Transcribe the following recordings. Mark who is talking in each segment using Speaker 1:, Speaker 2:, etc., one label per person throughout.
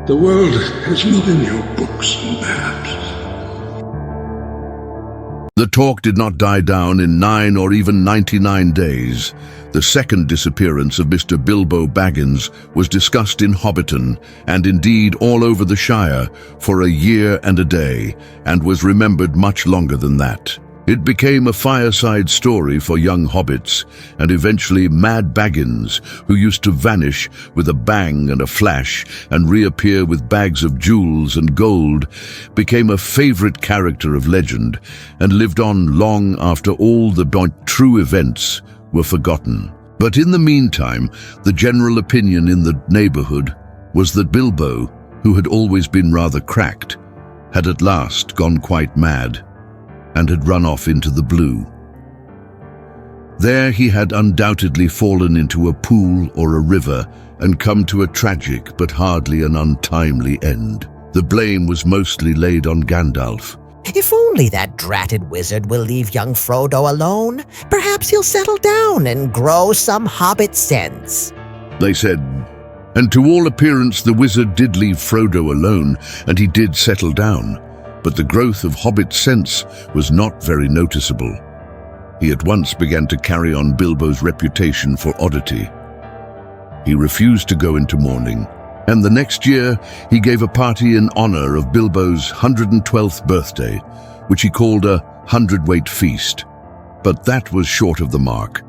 Speaker 1: The world is not in your books and maps.
Speaker 2: The talk did not die down in 9 or even 99 days. The second disappearance of Mr. Bilbo Baggins was discussed in Hobbiton, and indeed all over the Shire, for a year and a day, and was remembered much longer than that. It became a fireside story for young hobbits, and eventually Mad Baggins, who used to vanish with a bang and a flash and reappear with bags of jewels and gold, became a favorite character of legend and lived on long after all the true events were forgotten. But in the meantime, the general opinion in the neighborhood was that Bilbo, who had always been rather cracked, had at last gone quite mad and had run off into the blue. There he had undoubtedly fallen into a pool or a river and come to a tragic but hardly an untimely end. The blame was mostly laid on Gandalf.
Speaker 3: If only that dratted wizard will leave young Frodo alone, perhaps he'll settle down and grow some hobbit sense,
Speaker 2: they said. And to all appearance the wizard did leave Frodo alone, and he did settle down. But the growth of hobbit sense was not very noticeable. He at once began to carry on Bilbo's reputation for oddity. He refused to go into mourning, and the next year he gave a party in honor of Bilbo's 112th birthday, which he called a 100-weight feast. But that was short of the mark,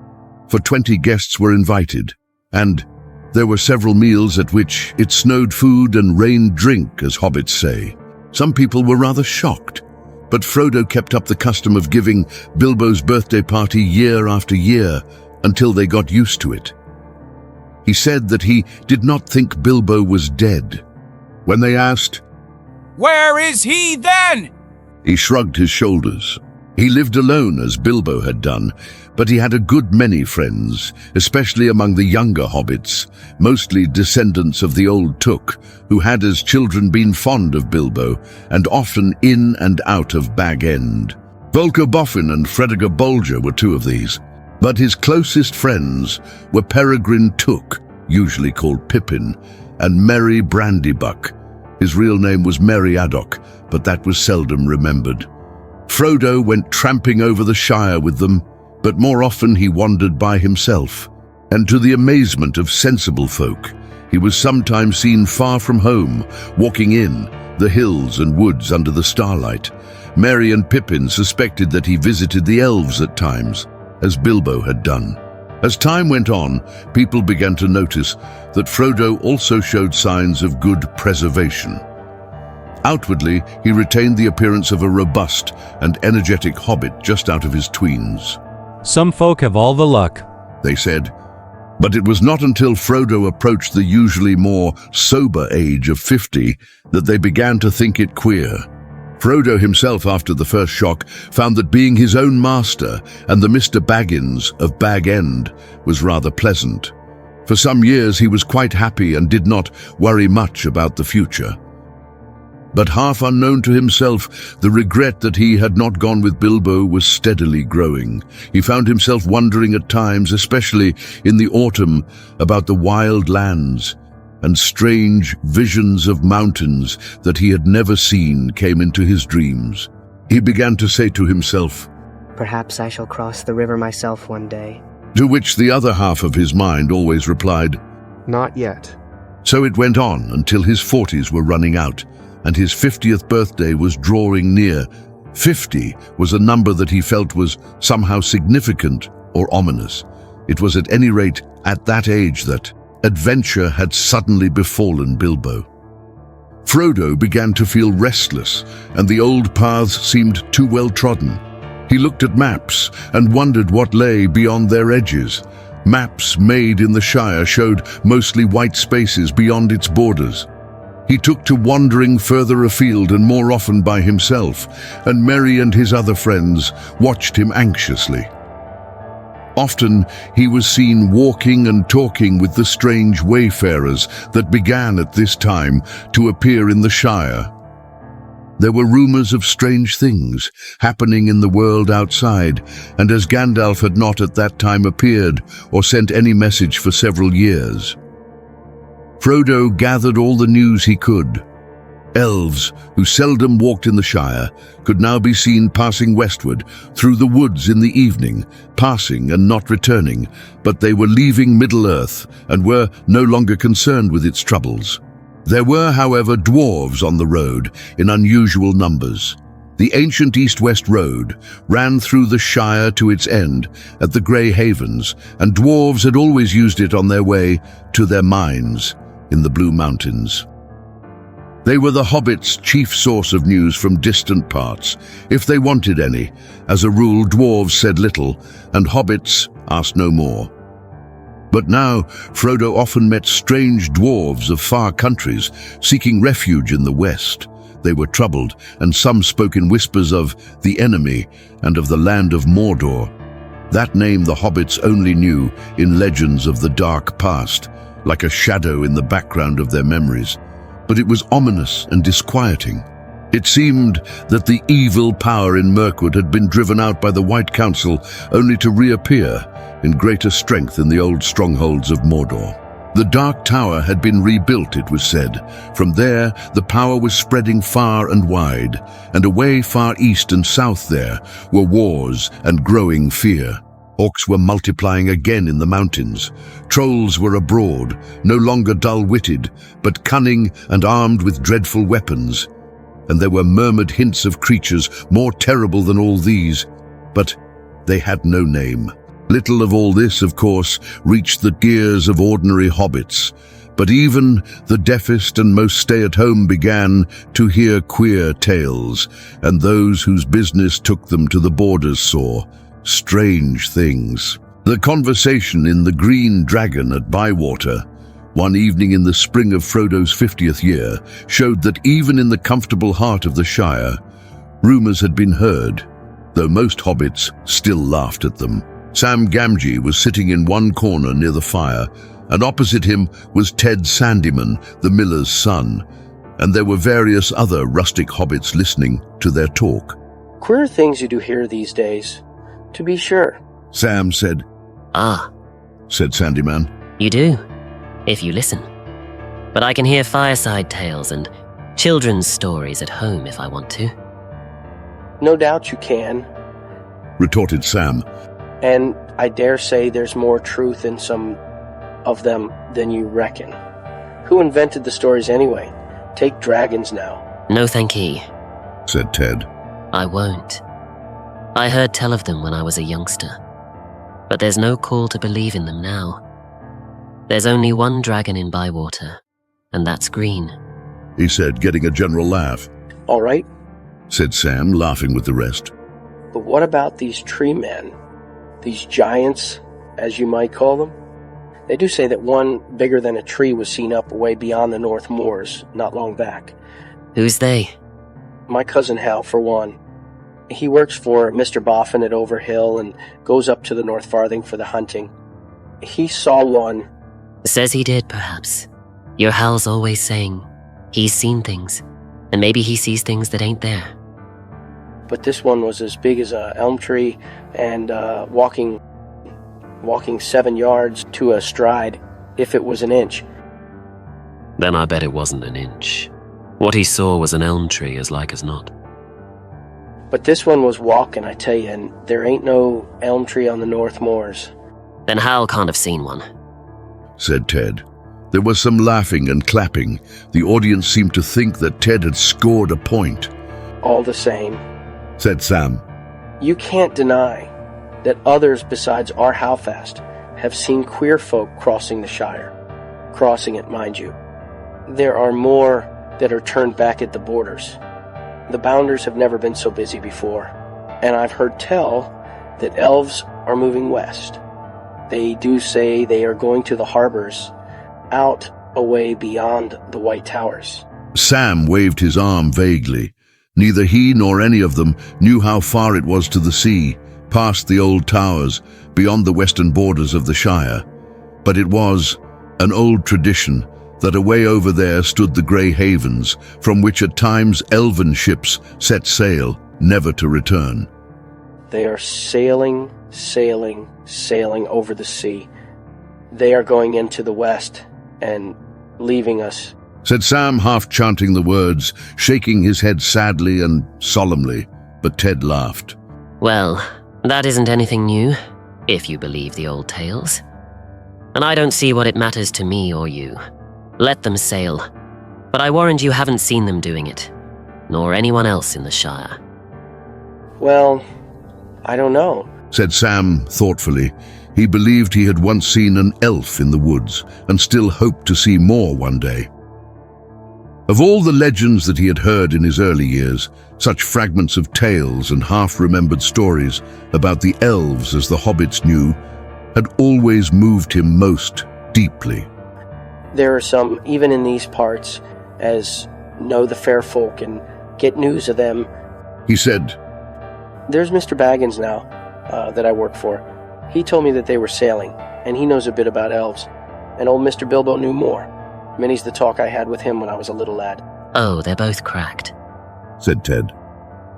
Speaker 2: for 20 guests were invited, and there were several meals at which it snowed food and rained drink, as hobbits say. Some people were rather shocked, but Frodo kept up the custom of giving Bilbo's birthday party year after year until they got used to it. He said that he did not think Bilbo was dead. When they asked,
Speaker 4: "Where is he then?"
Speaker 2: he shrugged his shoulders. He lived alone as Bilbo had done, but he had a good many friends, especially among the younger hobbits, mostly descendants of the old Took, who had as children been fond of Bilbo and often in and out of Bag End. Volker Boffin and Fredegar Bolger were two of these, but his closest friends were Peregrine Took, usually called Pippin, and Merry Brandybuck. His real name was Meriadoc, but that was seldom remembered. Frodo went tramping over the Shire with them, but more often he wandered by himself, and to the amazement of sensible folk, he was sometimes seen far from home, walking in the hills and woods under the starlight. Merry and Pippin suspected that he visited the elves at times, as Bilbo had done. As time went on, people began to notice that Frodo also showed signs of good preservation. Outwardly, he retained the appearance of a robust and energetic hobbit just out of his tweens.
Speaker 5: Some folk have all the luck,
Speaker 2: they said. But it was not until Frodo approached the usually more sober age of 50 that they began to think it queer. Frodo himself, after the first shock, found that being his own master and the Mr. Baggins of Bag End was rather pleasant. For some years he was quite happy and did not worry much about the future. But half unknown to himself, the regret that he had not gone with Bilbo was steadily growing. He found himself wondering at times, especially in the autumn, about the wild lands, and strange visions of mountains that he had never seen came into his dreams. He began to say to himself,
Speaker 6: "Perhaps I shall cross the river myself one day."
Speaker 2: To which the other half of his mind always replied,
Speaker 6: "Not yet."
Speaker 2: So it went on until his 40s were running out, and his 50th birthday was drawing near. 50 was a number that he felt was somehow significant or ominous. It was at any rate at that age that adventure had suddenly befallen Bilbo. Frodo began to feel restless, and the old paths seemed too well trodden. He looked at maps and wondered what lay beyond their edges. Maps made in the Shire showed mostly white spaces beyond its borders. He took to wandering further afield and more often by himself, and Merry and his other friends watched him anxiously. Often he was seen walking and talking with the strange wayfarers that began at this time to appear in the Shire. There were rumors of strange things happening in the world outside, and as Gandalf had not at that time appeared or sent any message for several years, Frodo gathered all the news he could. Elves, who seldom walked in the Shire, could now be seen passing westward through the woods in the evening, passing and not returning, but they were leaving Middle-earth and were no longer concerned with its troubles. There were, however, dwarves on the road in unusual numbers. The ancient east-west road ran through the Shire to its end at the Grey Havens, and dwarves had always used it on their way to their mines in the Blue Mountains. They were the hobbits' chief source of news from distant parts, if they wanted any. As a rule, dwarves said little, and hobbits asked no more. But now, Frodo often met strange dwarves of far countries, seeking refuge in the west. They were troubled, and some spoke in whispers of the enemy and of the land of Mordor. That name the hobbits only knew in legends of the dark past, like a shadow in the background of their memories. But it was ominous and disquieting. It seemed that the evil power in Mirkwood had been driven out by the White Council, only to reappear in greater strength in the old strongholds of Mordor. The Dark Tower had been rebuilt, it was said. From there, the power was spreading far and wide, and away far east and south there were wars and growing fear. Orcs were multiplying again in the mountains. Trolls were abroad, no longer dull-witted, but cunning and armed with dreadful weapons. And there were murmured hints of creatures more terrible than all these, but they had no name. Little of all this, of course, reached the ears of ordinary hobbits, but even the deafest and most stay-at-home began to hear queer tales, and those whose business took them to the borders saw strange things. The conversation in the Green Dragon at Bywater, one evening in the spring of Frodo's 50th year, showed that even in the comfortable heart of the Shire, rumours had been heard, though most hobbits still laughed at them. Sam Gamgee was sitting in one corner near the fire, and opposite him was Ted Sandyman, the miller's son, and there were various other rustic hobbits listening to their talk.
Speaker 7: Queer things you do hear these days, to be sure,
Speaker 2: Sam said.
Speaker 8: Ah,
Speaker 2: said Sandyman.
Speaker 8: you do, if you listen. But I can hear fireside tales and children's stories at home if I want to.
Speaker 7: No doubt you can,
Speaker 2: retorted Sam.
Speaker 7: and I dare say there's more truth in some of them than you reckon. Who invented the stories anyway? Take dragons now.
Speaker 8: No thank ye,
Speaker 2: said Ted.
Speaker 8: I won't. I heard tell of them when I was a youngster, but there's no call to believe in them now. There's only one dragon in Bywater, and that's green,
Speaker 2: he said, getting a general laugh.
Speaker 7: All right,
Speaker 2: Said Sam, laughing with the rest.
Speaker 7: but what about these tree men? These giants, as you might call them? They do say that one bigger than a tree was seen up way beyond the North Moors not long back.
Speaker 8: Who's they?
Speaker 7: My cousin Hal, for one. He works for Mr. Boffin at Overhill and goes up to the North Farthing for the hunting. He saw one.
Speaker 8: Says he did, perhaps. Your Hal's always saying he's seen things, and maybe he sees things that ain't there.
Speaker 7: But this one was as big as an elm tree and walking 7 yards to a stride, if it was an inch.
Speaker 8: Then I bet it wasn't an inch. What he saw was an elm tree, as like as not.
Speaker 7: But this one was walking, I tell you, and there ain't no elm tree on the North Moors.
Speaker 8: Then Hal can't have seen one,
Speaker 2: said Ted. There was some laughing and clapping. The audience seemed to think that Ted had scored a point.
Speaker 7: All the same,
Speaker 2: Said Sam.
Speaker 7: you can't deny that others besides our Halfast have seen queer folk crossing the Shire. Crossing it, mind you. There are more that are turned back at the borders. The Bounders have never been so busy before, and I've heard tell that elves are moving west. They do say they are going to the harbors, out away beyond the White Towers.
Speaker 2: Sam waved his arm vaguely. Neither he nor any of them knew how far it was to the sea, past the old towers, beyond the western borders of the Shire. But it was an old tradition that away over there stood the Grey Havens, from which at times elven ships set sail, never to return.
Speaker 7: They are sailing over the sea. They are going into the west, and leaving us.
Speaker 2: Said Sam, half chanting the words, shaking his head sadly and solemnly, but Ted laughed.
Speaker 8: Well, that isn't anything new, if you believe the old tales. And I don't see what it matters to me or you. Let them sail. But I warrant you haven't seen them doing it, nor anyone else in the Shire.
Speaker 7: Well, I don't know,
Speaker 2: said Sam thoughtfully. He believed he had once seen an elf in the woods and still hoped to see more one day. Of all the legends that he had heard in his early years, such fragments of tales and half-remembered stories about the elves as the hobbits knew had always moved him most deeply.
Speaker 7: There are some, even in these parts, as know the fair folk and get news of them.
Speaker 2: He said,
Speaker 7: There's Mr. Baggins now, that I work for. He told me that they were sailing, and he knows a bit about elves. And old Mr. Bilbo knew more. Many's the talk I had with him when I was a little lad.
Speaker 8: Oh, they're both cracked,
Speaker 2: said Ted.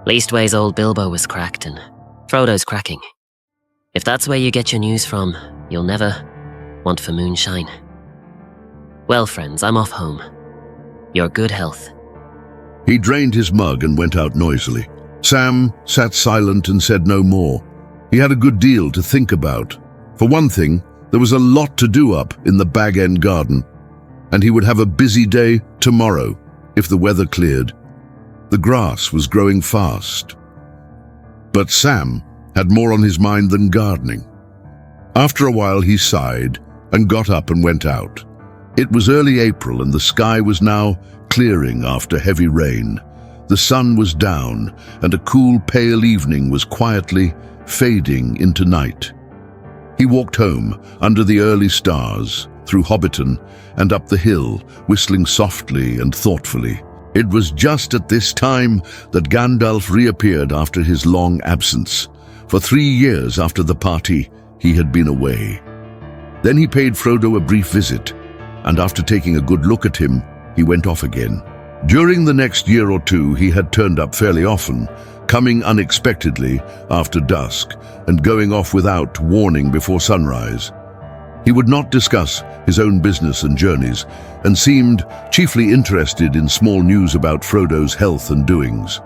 Speaker 8: Leastways old Bilbo was cracked and Frodo's cracking. If that's where you get your news from, you'll never want for moonshine. Well, friends, I'm off home. Your good health.
Speaker 2: He drained his mug and went out noisily. Sam sat silent and said no more. He had a good deal to think about. For one thing, there was a lot to do up in the Bag End garden, and he would have a busy day tomorrow if the weather cleared. The grass was growing fast. But Sam had more on his mind than gardening. After a while he sighed and got up and went out. It was early April and the sky was now clearing after heavy rain. The sun was down and a cool, pale evening was quietly fading into night. He walked home under the early stars, through Hobbiton and up the hill, whistling softly and thoughtfully. It was just at this time that Gandalf reappeared after his long absence. For 3 years after the party, he had been away. Then he paid Frodo a brief visit, and after taking a good look at him, he went off again. During the next year or two, he had turned up fairly often, coming unexpectedly after dusk and going off without warning before sunrise. He would not discuss his own business and journeys, and seemed chiefly interested in small news about Frodo's health and doings.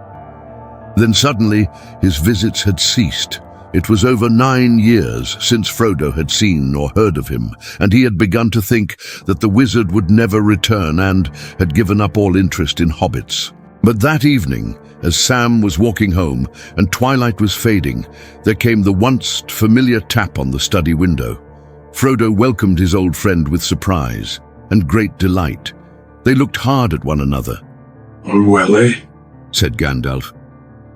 Speaker 2: Then suddenly, his visits had ceased. It was over 9 years since Frodo had seen or heard of him, and he had begun to think that the wizard would never return and had given up all interest in hobbits. But that evening, as Sam was walking home and twilight was fading, there came the once familiar tap on the study window. Frodo welcomed his old friend with surprise and great delight. They looked hard at one another.
Speaker 1: "All well, eh?"
Speaker 2: said Gandalf.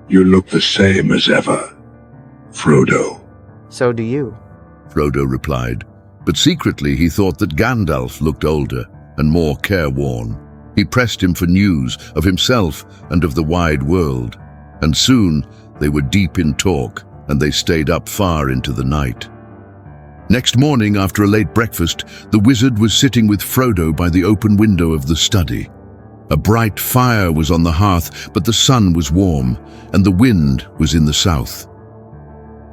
Speaker 1: "You look the same as ever, Frodo."
Speaker 6: So do you.
Speaker 2: Frodo replied, but secretly he thought that Gandalf looked older and more careworn. He pressed him for news of himself and of the wide world, and soon they were deep in talk, and they stayed up far into the night. Next morning, after a late breakfast, the wizard was sitting with Frodo by the open window of the study. A bright fire was on the hearth, but the sun was warm, and the wind was in the south.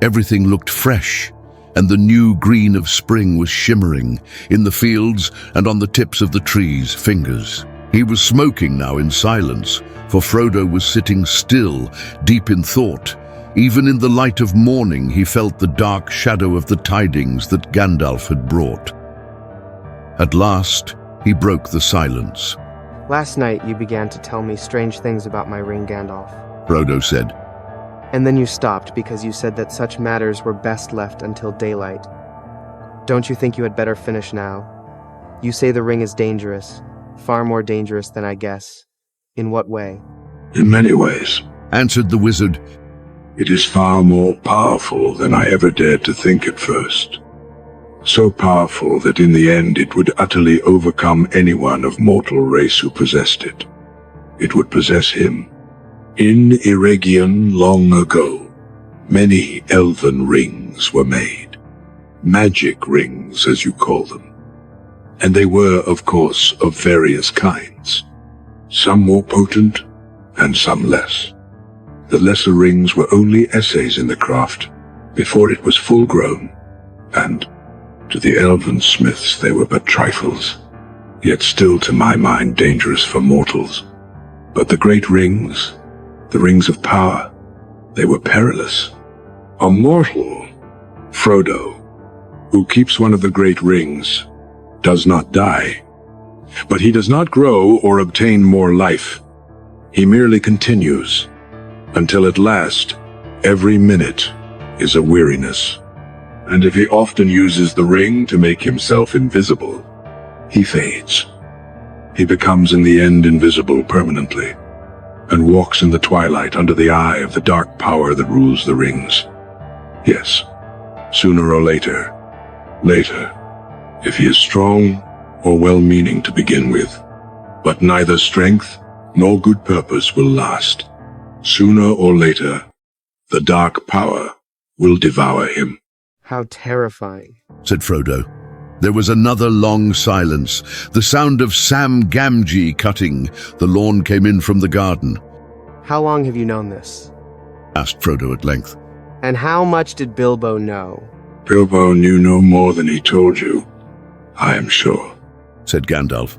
Speaker 2: Everything looked fresh, and the new green of spring was shimmering in the fields and on the tips of the trees' fingers. He was smoking now in silence, for Frodo was sitting still, deep in thought. Even in the light of morning, he felt the dark shadow of the tidings that Gandalf had brought. At last, he broke the silence.
Speaker 6: Last night you began to tell me strange things about my ring, Gandalf.
Speaker 2: Frodo said.
Speaker 6: And then you stopped because you said that such matters were best left until daylight. Don't you think you had better finish now? You say the ring is dangerous, far more dangerous than I guess. In what way?
Speaker 1: "In many ways,"
Speaker 2: answered the wizard.
Speaker 1: "It is far more powerful than I ever dared to think at first. So powerful that in the end it would utterly overcome anyone of mortal race who possessed it. It would possess him. In Eregion long ago, many elven rings were made. Magic rings, as you call them. And they were, of course, of various kinds. Some more potent, and some less. The lesser rings were only essays in the craft, before it was full grown, and to the elven smiths they were but trifles. yet still to my mind dangerous for mortals. But the great rings, the rings of power, they were perilous. A mortal, Frodo, who keeps one of the great rings, does not die. But he does not grow or obtain more life. He merely continues, until at last, every minute is a weariness. And if he often uses the ring to make himself invisible, he fades. He becomes in the end invisible permanently, and walks in the twilight under the eye of the dark power that rules the rings. Yes, sooner or later, if he is strong or well-meaning to begin with. But neither strength nor good purpose will last. Sooner or later, the dark power will devour him.
Speaker 6: How terrifying,
Speaker 2: said Frodo. There was another long silence, the sound of Sam Gamgee cutting. The lawn came in from the garden.
Speaker 6: How long have you known this?
Speaker 2: Asked Frodo at length.
Speaker 6: And how much did Bilbo know?
Speaker 1: Bilbo knew no more than he told you, I am sure,
Speaker 2: said Gandalf.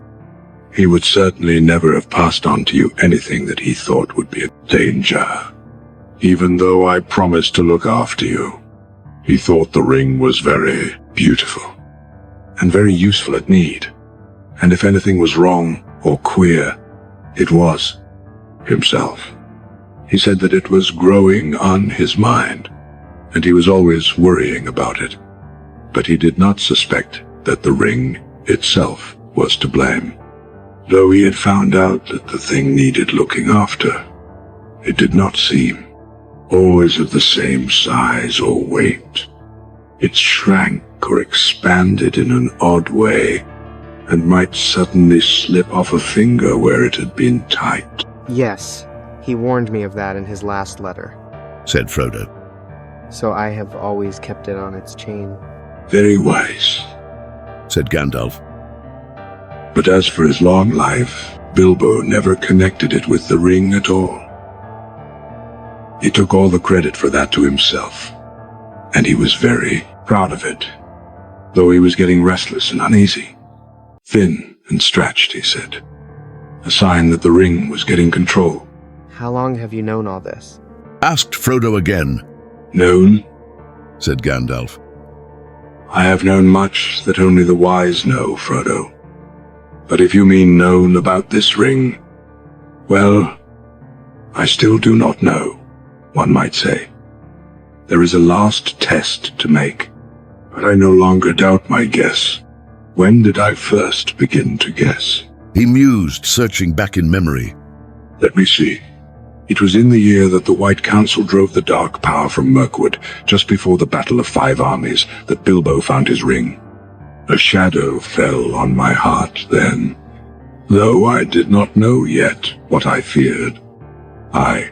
Speaker 1: He would certainly never have passed on to you anything that he thought would be a danger. Even though I promised to look after you, he thought the ring was very beautiful and very useful at need. And if anything was wrong or queer, it was himself. He said that it was growing on his mind, and he was always worrying about it. But he did not suspect that the ring itself was to blame. Though he had found out that the thing needed looking after, it did not seem always of the same size or weight. It shrank or expanded in an odd way, and might suddenly slip off a finger where it had been tight.
Speaker 6: Yes, he warned me of that in his last letter,
Speaker 2: said Frodo.
Speaker 6: So I have always kept it on its chain.
Speaker 1: Very wise,
Speaker 2: said Gandalf.
Speaker 1: But as for his long life, Bilbo never connected it with the ring at all. He took all the credit for that to himself, and he was very proud of it, though he was getting restless and uneasy. Thin and stretched, he said, a sign that the ring was getting control.
Speaker 6: How long have you known all this?
Speaker 2: Asked Frodo again.
Speaker 1: Known,
Speaker 2: said Gandalf.
Speaker 1: I have known much that only the wise know, Frodo. But if you mean known about this ring, well, I still do not know, one might say. There is a last test to make, but I no longer doubt my guess. When did I first begin to guess?
Speaker 2: He mused, searching back in memory.
Speaker 1: Let me see. It was in the year that the White Council drove the dark power from Mirkwood, just before the Battle of Five Armies, that Bilbo found his ring. A shadow fell on my heart then, though I did not know yet what I feared. I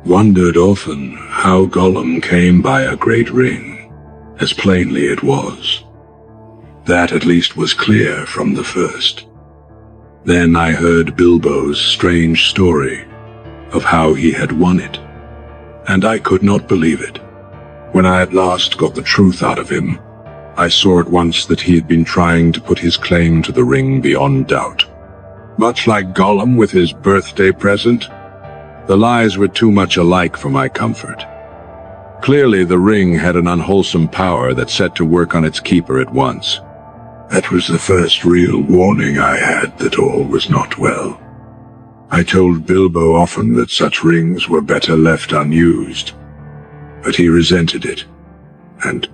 Speaker 1: wondered often how Gollum came by a great ring, as plainly it was. That at least was clear from the first. Then I heard Bilbo's strange story of how he had won it, and I could not believe it. When I at last got the truth out of him, I saw at once that he had been trying to put his claim to the ring beyond doubt. Much like Gollum with his birthday present, the lies were too much alike for my comfort. Clearly the ring had an unwholesome power that set to work on its keeper at once. That was the first real warning I had that all was not well. I told Bilbo often that such rings were better left unused, but he resented it, and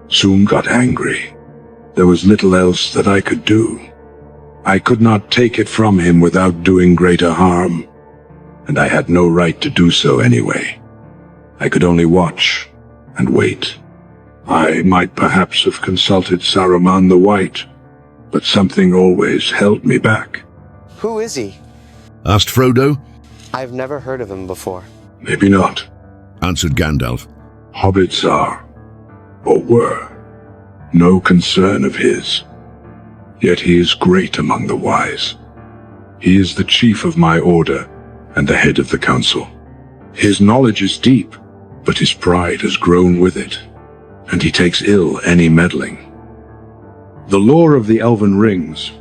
Speaker 1: soon got angry. There was little else that I could do. I could not take it from him without doing greater harm, and I had no right to do so anyway. I could only watch and wait. I might perhaps have consulted Saruman the White, but something always held me back.
Speaker 6: Who is he?
Speaker 2: Asked Frodo.
Speaker 6: I've never heard of him before.
Speaker 1: Maybe not,
Speaker 2: answered Gandalf.
Speaker 1: Hobbits are, or were, no concern of his. Yet he is great among the wise. He is the chief of my order and the head of the council. His knowledge is deep, but his pride has grown with it, and he takes ill any meddling. The lore of the elven rings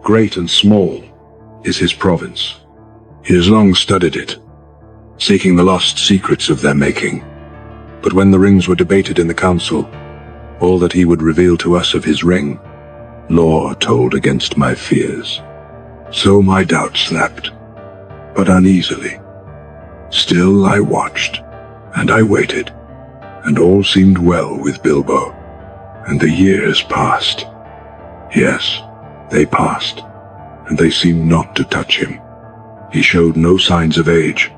Speaker 1: great and small, is his province. He has long studied it, seeking the lost secrets of their making. But when the rings were debated in the council, all that he would reveal to us of his ring, lore told against my fears. So my doubts slept, but uneasily. Still I watched, and I waited, and all seemed well with Bilbo. And the years passed. Yes, they passed, and they seemed not to touch him. He showed no signs of age.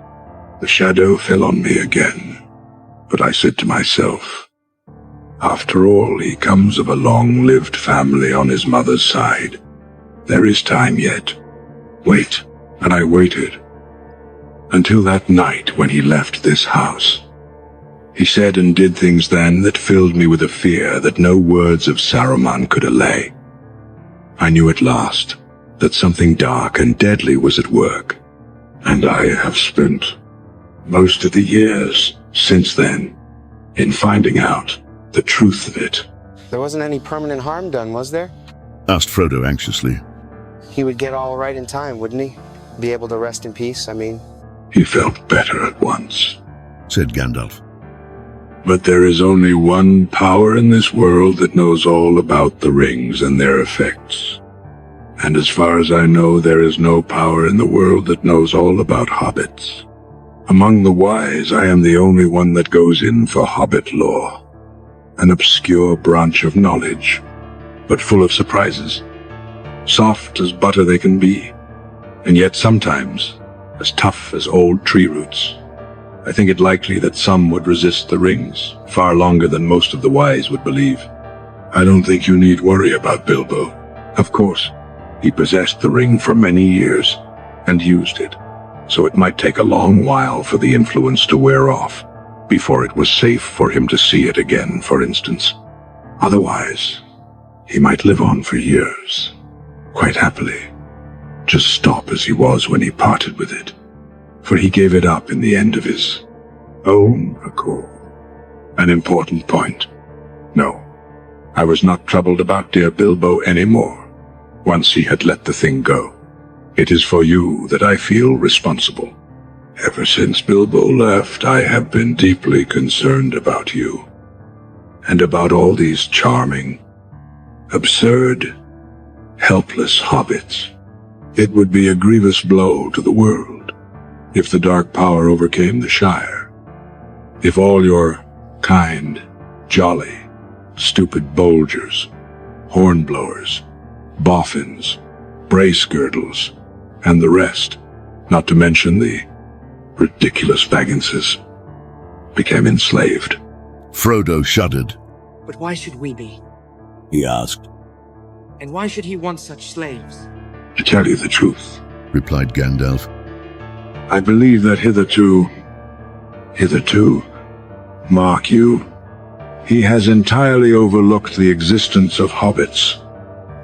Speaker 1: The shadow fell on me again, but I said to myself, after all, he comes of a long-lived family on his mother's side. There is time yet. Wait, and I waited. Until that night when he left this house. He said and did things then that filled me with a fear that no words of Saruman could allay. I knew at last that something dark and deadly was at work, and I have spent most of the years since then in finding out the truth of it.
Speaker 6: There wasn't any permanent harm done, was there?
Speaker 2: Asked Frodo anxiously.
Speaker 6: He would get all right in time, wouldn't he? Be able to rest in peace, I mean.
Speaker 1: He felt better at once,
Speaker 2: said Gandalf.
Speaker 1: But there is only one power in this world that knows all about the rings and their effects. And as far as I know, there is no power in the world that knows all about hobbits. Among the wise, I am the only one that goes in for hobbit lore. An obscure branch of knowledge, but full of surprises. Soft as butter they can be, and yet sometimes as tough as old tree roots. I think it likely that some would resist the rings far longer than most of the wise would believe. I don't think you need worry about Bilbo. Of course, he possessed the ring for many years and used it, so it might take a long while for the influence to wear off before it was safe for him to see it again, for instance. Otherwise, he might live on for years, quite happily, just stop as he was when he parted with it, for he gave it up in the end of his own accord. An important point. No, I was not troubled about dear Bilbo anymore, once he had let the thing go. It is for you that I feel responsible. Ever since Bilbo left, I have been deeply concerned about you, and about all these charming, absurd, helpless hobbits. It would be a grievous blow to the world if the dark power overcame the Shire. If all your kind, jolly, stupid bolgers, hornblowers, boffins, brace girdles, and the rest, not to mention the ridiculous Bagginses, became enslaved.
Speaker 2: Frodo shuddered.
Speaker 9: But why should we be?
Speaker 2: He asked.
Speaker 9: And why should he want such slaves?
Speaker 1: To tell you the truth,
Speaker 2: replied Gandalf,
Speaker 1: I believe that hitherto, mark you, he has entirely overlooked the existence of hobbits.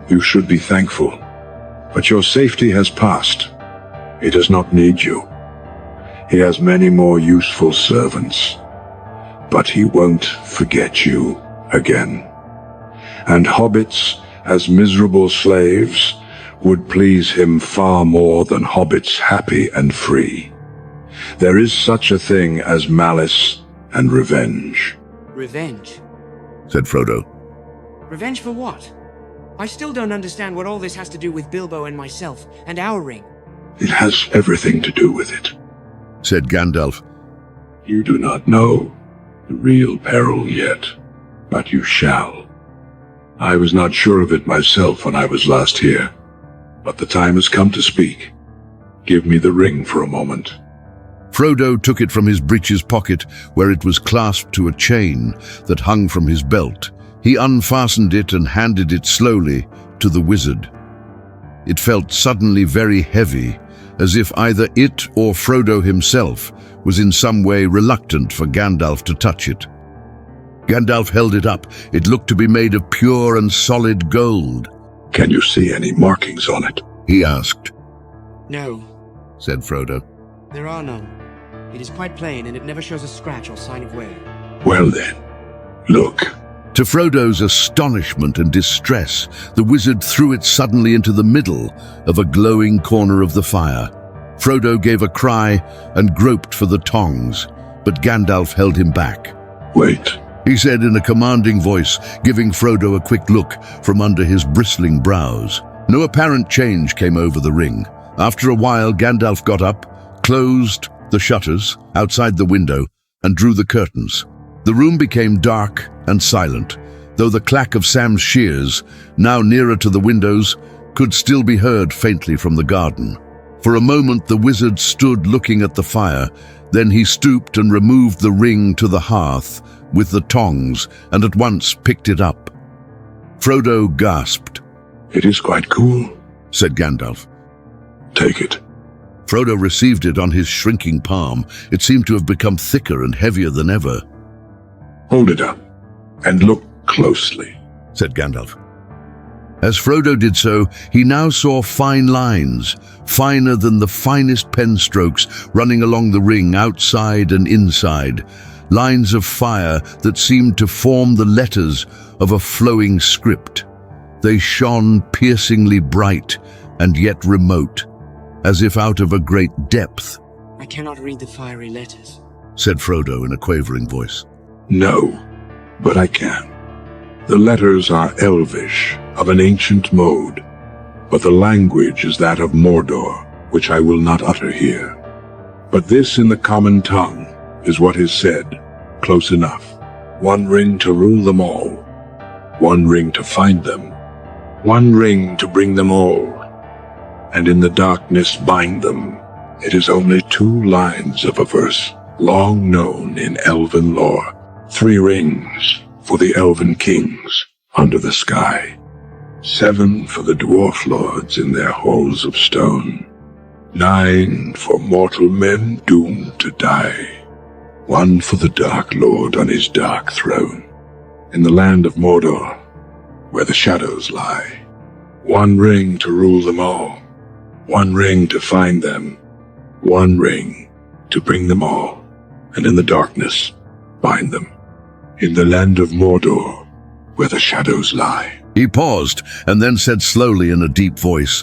Speaker 1: You should be thankful, but your safety has passed. He does not need you. He has many more useful servants, but he won't forget you again. And hobbits, as miserable slaves, would please him far more than hobbits happy and free. There is such a thing as malice and revenge.
Speaker 9: Revenge?
Speaker 2: said Frodo.
Speaker 9: Revenge for what? I still don't understand what all this has to do with Bilbo and myself, and our ring.
Speaker 1: It has everything to do with it,
Speaker 2: said Gandalf.
Speaker 1: You do not know the real peril yet, but you shall. I was not sure of it myself when I was last here, but the time has come to speak. Give me the ring for a moment.
Speaker 2: Frodo took it from his breeches pocket, where it was clasped to a chain that hung from his belt. He unfastened it and handed it slowly to the wizard. It felt suddenly very heavy, as if either it or Frodo himself was in some way reluctant for Gandalf to touch it. Gandalf held it up. It looked to be made of pure and solid gold.
Speaker 1: Can you see any markings on it?
Speaker 2: He asked.
Speaker 9: No,
Speaker 2: said Frodo.
Speaker 9: there are none. It is quite plain, and it never shows a scratch or sign of wear.
Speaker 1: Well then, look.
Speaker 2: To Frodo's astonishment and distress, the wizard threw it suddenly into the middle of a glowing corner of the fire. Frodo gave a cry and groped for the tongs, but Gandalf held him back.
Speaker 1: Wait.
Speaker 2: He said in a commanding voice, giving Frodo a quick look from under his bristling brows. No apparent change came over the ring. After a while, Gandalf got up, closed the shutters outside the window, and drew the curtains. The room became dark and silent, though the clack of Sam's shears, now nearer to the windows, could still be heard faintly from the garden. For a moment the wizard stood looking at the fire, then he stooped and removed the ring to the hearth with the tongs and at once picked it up. Frodo gasped.
Speaker 1: It is quite cool,
Speaker 2: said Gandalf.
Speaker 1: Take it.
Speaker 2: Frodo received it on his shrinking palm. It seemed to have become thicker and heavier than ever.
Speaker 1: Hold it up and look closely,
Speaker 2: said Gandalf. As Frodo did so, he now saw fine lines, finer than the finest pen strokes, running along the ring outside and inside, lines of fire that seemed to form the letters of a flowing script. They shone piercingly bright and yet remote, as if out of a great depth.
Speaker 9: I cannot read the fiery letters,
Speaker 2: said Frodo in a quavering voice.
Speaker 1: No, but I can. The letters are Elvish, of an ancient mode, but the language is that of Mordor, which I will not utter here. But this in the common tongue is what is said, close enough. One ring to rule them all, one ring to find them, one ring to bring them all, and in the darkness bind them. It is only 2 lines of a verse, long known in elven lore. 3 rings for the elven kings under the sky, 7 for the dwarf lords in their halls of stone, 9 for mortal men doomed to die, 1 for the Dark Lord on his dark throne, in the land of Mordor, where the shadows lie. 1 ring to rule them all, 1 ring to find them, 1 ring to bring them all, and in the darkness bind them. In the land of Mordor, where the shadows lie.
Speaker 2: He paused, and then said slowly in a deep voice,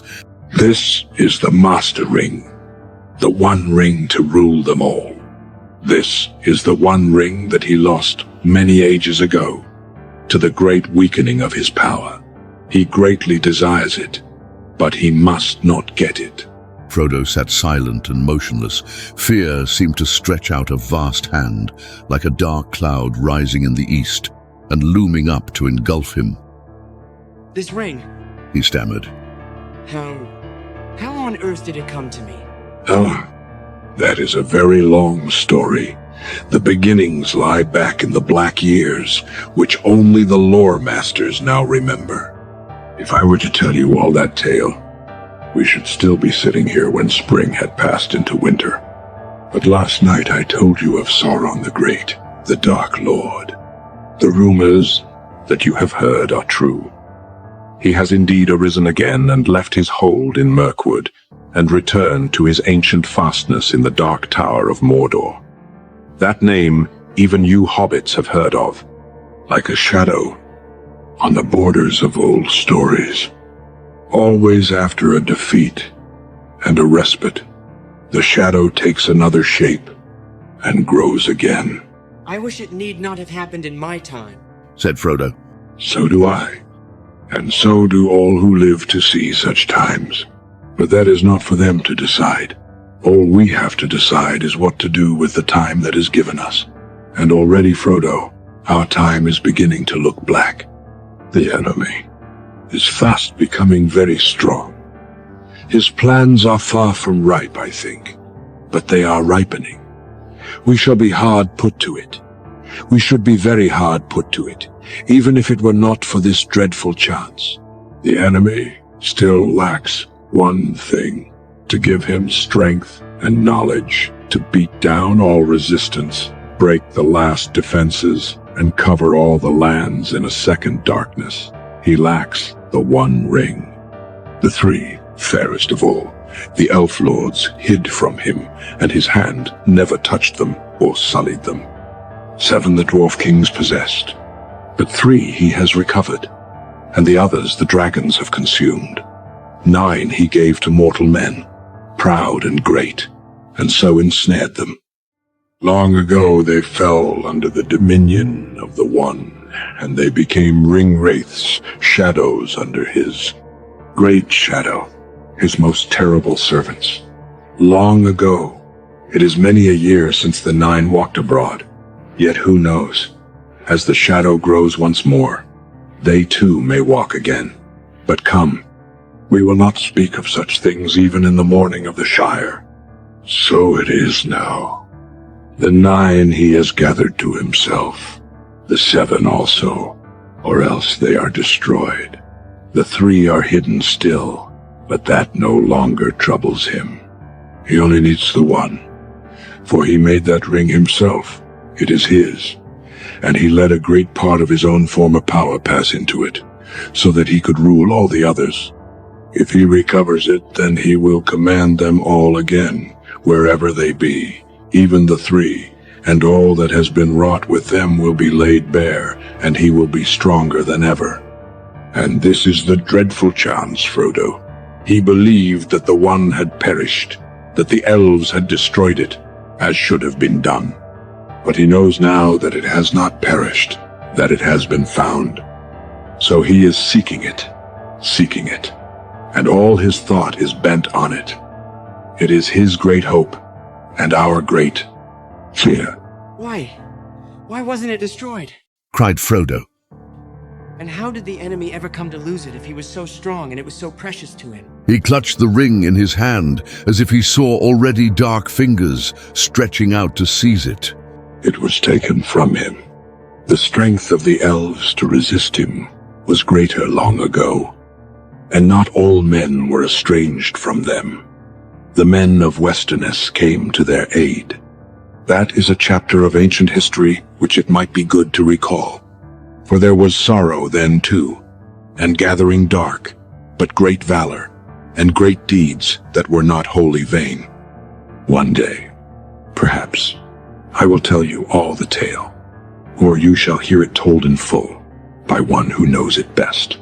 Speaker 1: This is the Master Ring, the 1 ring to rule them all. This is the 1 ring that he lost many ages ago, to the great weakening of his power. He greatly desires it, but he must not get it.
Speaker 2: Frodo sat silent and motionless. Fear seemed to stretch out a vast hand, like a dark cloud rising in the east, and looming up to engulf him.
Speaker 9: This ring,
Speaker 2: he stammered.
Speaker 9: How on earth did it come to me?
Speaker 1: Oh, that is a very long story. The beginnings lie back in the Black Years, which only the lore masters now remember. If I were to tell you all that tale, we should still be sitting here when spring had passed into winter. But last night I told you of Sauron the Great, the Dark Lord. The rumors that you have heard are true. He has indeed arisen again and left his hold in Mirkwood, and returned to his ancient fastness in the Dark Tower of Mordor. That name even you hobbits have heard of, like a shadow on the borders of old stories. Always after a defeat and a respite, the shadow takes another shape and grows again.
Speaker 9: I wish it need not have happened in my time,
Speaker 2: said Frodo.
Speaker 1: So do I, and so do all who live to see such times. But that is not for them to decide. All we have to decide is what to do with the time that is given us. And already, Frodo, our time is beginning to look black. The enemy is fast becoming very strong. His plans are far from ripe, I think, but they are ripening. We shall be hard put to it. We should be very hard put to it, even if it were not for this dreadful chance. The enemy still lacks one thing, to give him strength and knowledge to beat down all resistance, break the last defenses, and cover all the lands in a second darkness. He lacks the 1 ring. The 3, fairest of all, the elf lords, hid from him, and his hand never touched them or sullied them. 7 the dwarf kings possessed. but 3 he has recovered, and the others the dragons have consumed. 9 he gave to mortal men, proud and great, and so ensnared them. Long ago they fell under the dominion of the One, and they became ring-wraiths, shadows under his great shadow, his most terrible servants. Long ago, it is many a year since the 9 walked abroad, yet who knows, as the shadow grows once more, they too may walk again. But come, we will not speak of such things even in the morning of the Shire. So it is now. The 9 he has gathered to himself, the 7 also, or else they are destroyed. The 3 are hidden still, but that no longer troubles him. He only needs the 1, for he made that ring himself. It is his, and he let a great part of his own former power pass into it, so that he could rule all the others. If he recovers it, then he will command them all again, wherever they be. Even the 3, and all that has been wrought with them will be laid bare, and he will be stronger than ever. And this is the dreadful chance, Frodo. He believed that the 1 had perished, that the elves had destroyed it, as should have been done. But he knows now that it has not perished, that it has been found. So he is seeking it, and all his thought is bent on it. It is his great hope, and our great fear.
Speaker 9: Why? Why wasn't it destroyed?
Speaker 2: cried Frodo.
Speaker 9: And how did the enemy ever come to lose it if he was so strong and it was so precious to him?
Speaker 2: He clutched the ring in his hand as if he saw already dark fingers stretching out to seize it.
Speaker 1: It was taken from him. The strength of the elves to resist him was greater long ago, and not all men were estranged from them. The men of Westerness came to their aid. That is a chapter of ancient history which it might be good to recall. For there was sorrow then too, and gathering dark, but great valor, and great deeds that were not wholly vain. One day, perhaps, I will tell you all the tale, or you shall hear it told in full by one who knows it best.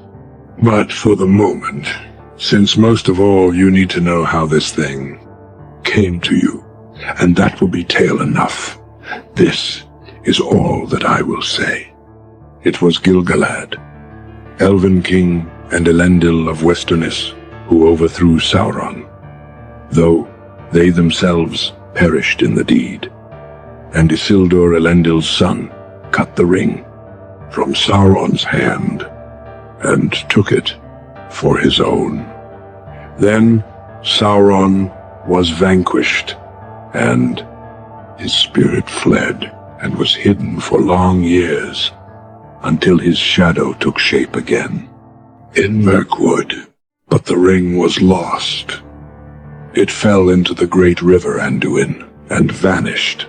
Speaker 1: But for the moment, since most of all you need to know how this thing came to you, and that will be tale enough, this is all that I will say. It was Gil-galad, Elven King and Elendil of Westerness, who overthrew Sauron, though they themselves perished in the deed. And Isildur, Elendil's son, cut the ring from Sauron's hand and took it for his own. Then Sauron was vanquished, and his spirit fled and was hidden for long years, until his shadow took shape again in Mirkwood. But the ring was lost. It fell into the great river Anduin and vanished,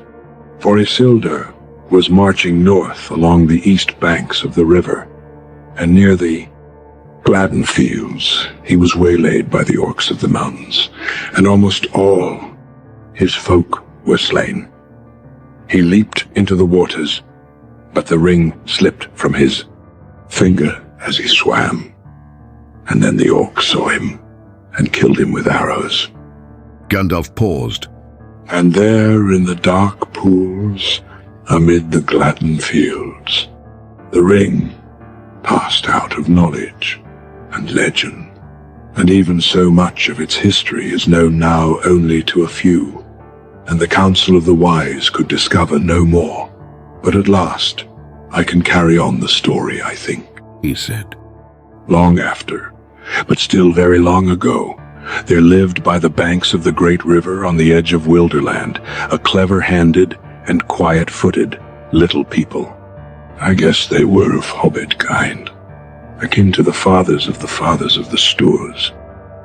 Speaker 1: for Isildur was marching north along the east banks of the river, and near the Gladden fields he was waylaid by the orcs of the mountains, and almost all his folk were slain. He leaped into the waters, but the ring slipped from his finger as he swam, and then the orcs saw him and killed him with arrows.
Speaker 2: Gandalf paused.
Speaker 1: And there in the dark pools, amid the Gladden fields, the ring passed out of knowledge and legend, and even so much of its history is known now only to a few, and the Council of the Wise could discover no more. But at last, I can carry on the story, I think,
Speaker 2: he said.
Speaker 1: Long after, but still very long ago, there lived by the banks of the great river on the edge of Wilderland a clever-handed and quiet-footed little people. I guess they were of hobbit kind, akin to the fathers of the Stoors,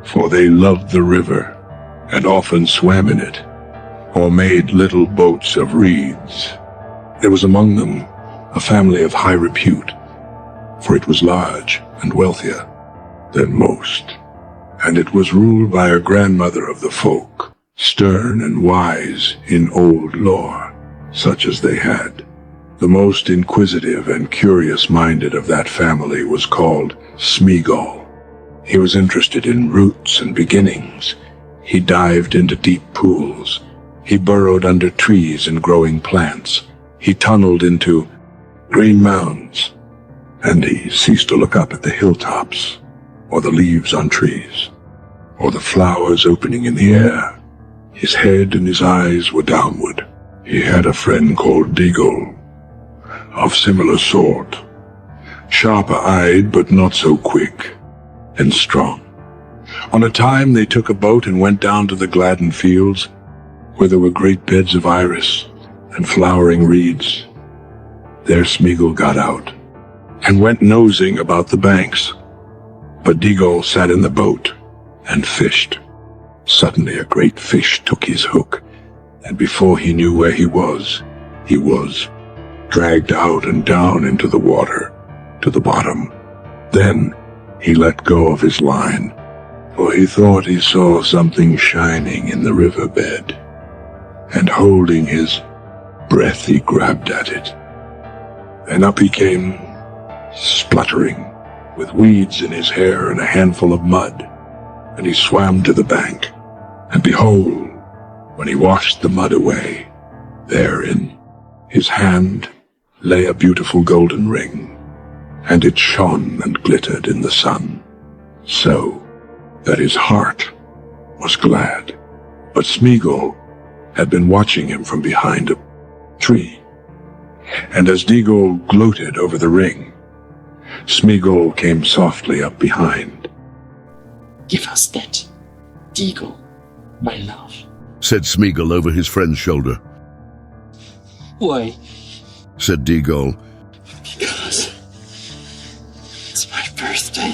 Speaker 1: for they loved the river and often swam in it, or made little boats of reeds. There was among them a family of high repute, for it was large and wealthier than most, and it was ruled by a grandmother of the folk, stern and wise in old lore, such as they had. The most inquisitive and curious-minded of that family was called Smeagol. He was interested in roots and beginnings. He dived into deep pools. He burrowed under trees and growing plants. He tunneled into green mounds. And he ceased to look up at the hilltops, or the leaves on trees, or the flowers opening in the air. His head and his eyes were downward. He had a friend called Deagle, of similar sort, sharper-eyed but not so quick and strong. On a time they took a boat and went down to the Gladden fields, where there were great beds of iris and flowering reeds. There Smeagol got out and went nosing about the banks, but Deagle sat in the boat and fished. Suddenly a great fish took his hook, and before he knew where he was dragged out and down into the water, to the bottom. Then he let go of his line, for he thought he saw something shining in the riverbed, and holding his breath he grabbed at it. And up he came, spluttering, with weeds in his hair and a handful of mud, and he swam to the bank, and behold, when he washed the mud away, there in his hand lay a beautiful golden ring, and it shone and glittered in the sun, so that his heart was glad. But Smeagol had been watching him from behind a tree, and as Deagle gloated over the ring, Smeagol came softly up behind.
Speaker 10: "Give us that, Deagle, my love,"
Speaker 2: said Smeagol over his friend's shoulder.
Speaker 10: "Why?"
Speaker 2: said Deagle.
Speaker 10: "Because it's my birthday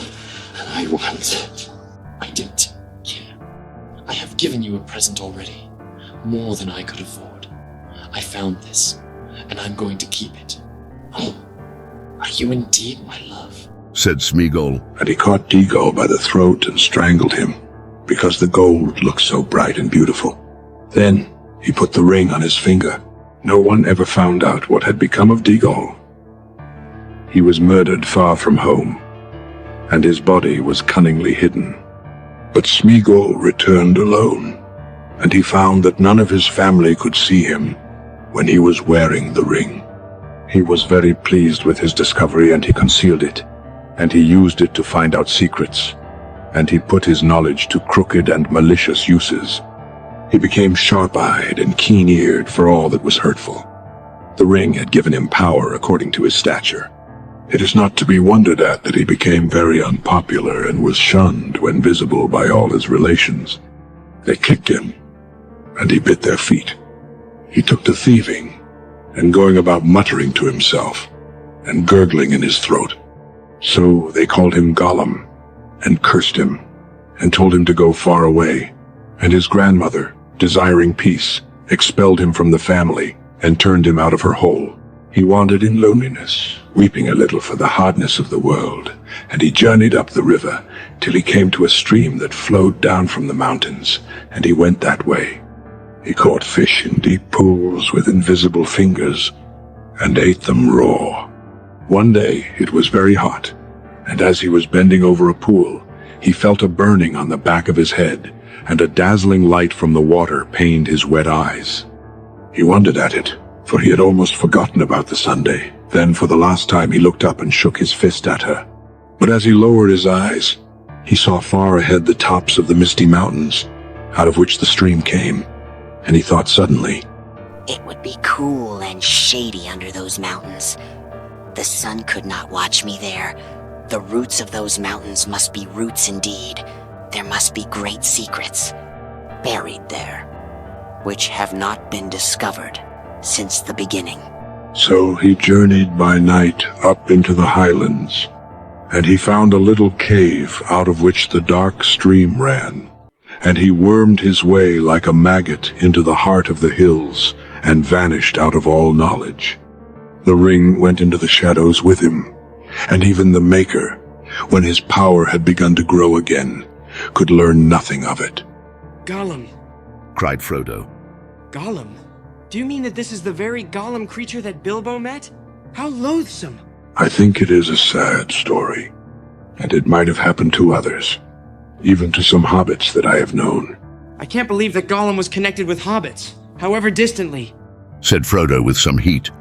Speaker 10: and I want it. I don't care. I have given you a present already, more than I could afford. I found this, and I'm going to keep it. Oh, are you indeed my love?"
Speaker 2: said Smeagol.
Speaker 1: And he caught Deagle by the throat and strangled him, because the gold looked so bright and beautiful. Then he put the ring on his finger. No one ever found out what had become of Deagle. He was murdered far from home, and his body was cunningly hidden. But Smeagol returned alone, and he found that none of his family could see him when he was wearing the ring. He was very pleased with his discovery, and he concealed it, and he used it to find out secrets, and he put his knowledge to crooked and malicious uses. He became sharp-eyed and keen-eared for all that was hurtful. The ring had given him power according to his stature. It is not to be wondered at that he became very unpopular and was shunned when visible by all his relations. They kicked him, and he bit their feet. He took to thieving, and going about muttering to himself, and gurgling in his throat. So they called him Gollum, and cursed him, and told him to go far away. And his grandmother, desiring peace, expelled him from the family, and turned him out of her hole. He wandered in loneliness, weeping a little for the hardness of the world, and he journeyed up the river, till he came to a stream that flowed down from the mountains, and he went that way. He caught fish in deep pools with invisible fingers, and ate them raw. One day it was very hot, and as he was bending over a pool, he felt a burning on the back of his head, and a dazzling light from the water pained his wet eyes. He wondered at it, for he had almost forgotten about the Sunday. Then for the last time he looked up and shook his fist at her. But as he lowered his eyes, he saw far ahead the tops of the Misty Mountains, out of which the stream came, and he thought suddenly,
Speaker 11: "It would be cool and shady under those mountains. The sun could not watch me there. The roots of those mountains must be roots indeed. There must be great secrets buried there, which have not been discovered since the beginning."
Speaker 1: So he journeyed by night up into the highlands, and he found a little cave out of which the dark stream ran, and he wormed his way like a maggot into the heart of the hills and vanished out of all knowledge. The ring went into the shadows with him, and even the Maker, when his power had begun to grow again, could learn nothing of it.
Speaker 9: Gollum!
Speaker 2: cried Frodo.
Speaker 9: Gollum! Do you mean that this is the very Gollum creature that Bilbo met? How loathsome!
Speaker 1: I think it is a sad story, and it might have happened to others, even to some hobbits that I have known.
Speaker 9: I can't believe that Gollum was connected with hobbits, however distantly,
Speaker 2: said Frodo with some heat.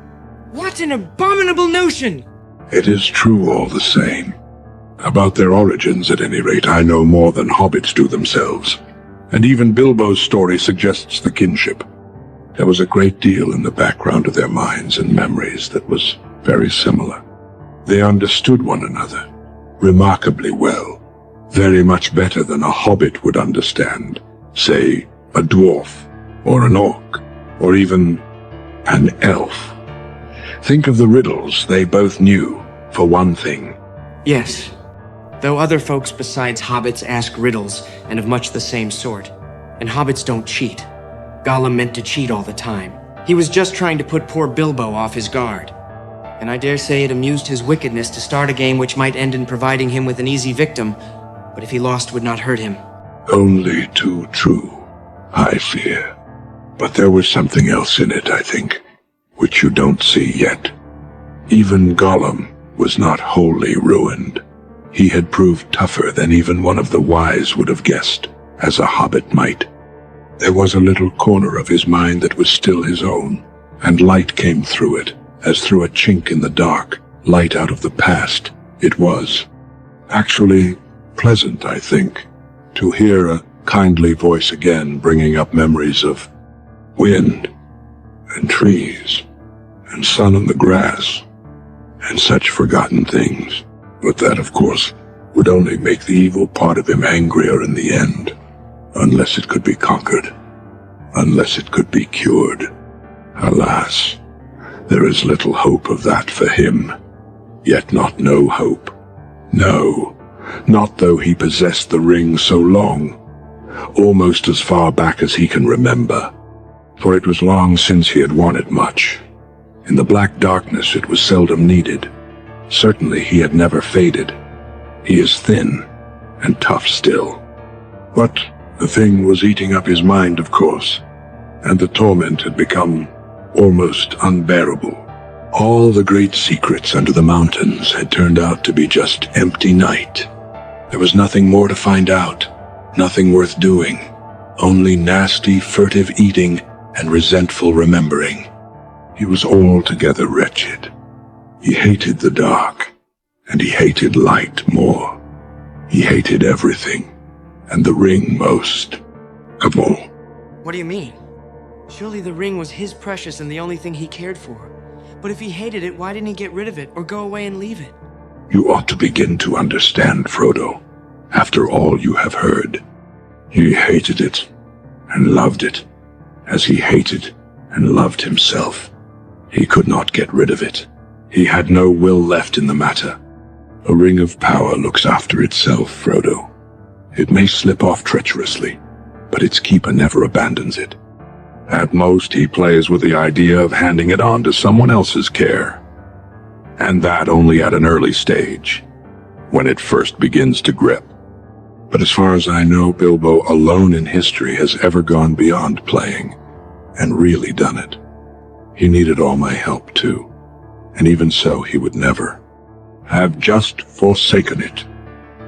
Speaker 9: What an abominable notion!
Speaker 1: It is true all the same. About their origins, at any rate, I know more than hobbits do themselves. And even Bilbo's story suggests the kinship. There was a great deal in the background of their minds and memories that was very similar. They understood one another remarkably well, very much better than a hobbit would understand, say, a dwarf, or an orc, or even an elf. Think of the riddles they both knew, for one thing.
Speaker 9: Yes, though other folks besides hobbits ask riddles, and of much the same sort. And hobbits don't cheat. Gollum meant to cheat all the time. He was just trying to put poor Bilbo off his guard. And I dare say it amused his wickedness to start a game which might end in providing him with an easy victim, but if he lost would not hurt him.
Speaker 1: Only too true, I fear. But there was something else in it, I think, which you don't see yet. Even Gollum was not wholly ruined. He had proved tougher than even one of the wise would have guessed, as a hobbit might. There was a little corner of his mind that was still his own, and light came through it, as through a chink in the dark, light out of the past. It was actually pleasant, I think, to hear a kindly voice again bringing up memories of wind, and trees, and sun on the grass, and such forgotten things. But that, of course, would only make the evil part of him angrier in the end, unless it could be conquered, unless it could be cured. Alas, there is little hope of that for him, yet not no hope. No, not though he possessed the ring so long, almost as far back as he can remember, for it was long since he had won it much. In the black darkness it was seldom needed. Certainly he had never faded. He is thin and tough still. But the thing was eating up his mind, of course, and the torment had become almost unbearable. All the great secrets under the mountains had turned out to be just empty night. There was nothing more to find out, nothing worth doing, only nasty, furtive eating and resentful remembering. He was altogether wretched. He hated the dark, and he hated light more. He hated everything, and the ring most of all.
Speaker 9: What do you mean? Surely the ring was his precious and the only thing he cared for. But if he hated it, why didn't he get rid of it or go away and leave it?
Speaker 1: You ought to begin to understand, Frodo, after all you have heard. He hated it and loved it, as he hated and loved himself. He could not get rid of it. He had no will left in the matter. A ring of power looks after itself, Frodo. It may slip off treacherously, but its keeper never abandons it. At most, he plays with the idea of handing it on to someone else's care. And that only at an early stage, when it first begins to grip. But as far as I know, Bilbo alone in history has ever gone beyond playing, and really done it. He needed all my help, too. And even so, he would never have just forsaken it,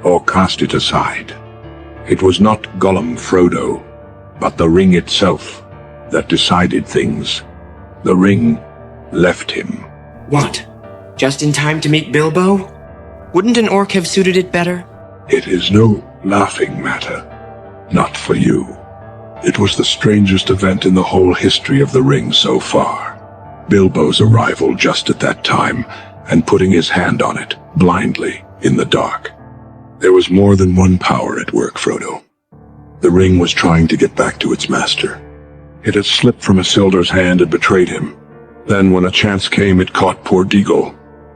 Speaker 1: or cast it aside. It was not Gollum Frodo, but the ring itself that decided things. The ring left him.
Speaker 9: What? Just in time to meet Bilbo? Wouldn't an orc have suited it better?
Speaker 1: It is no laughing matter. Not for you. It was the strangest event in the whole history of the ring so far. Bilbo's arrival just at that time, and putting his hand on it, blindly, in the dark. There was more than one power at work, Frodo. The ring was trying to get back to its master. It had slipped from Isildur's hand and betrayed him. Then when a chance came, it caught poor Deagle,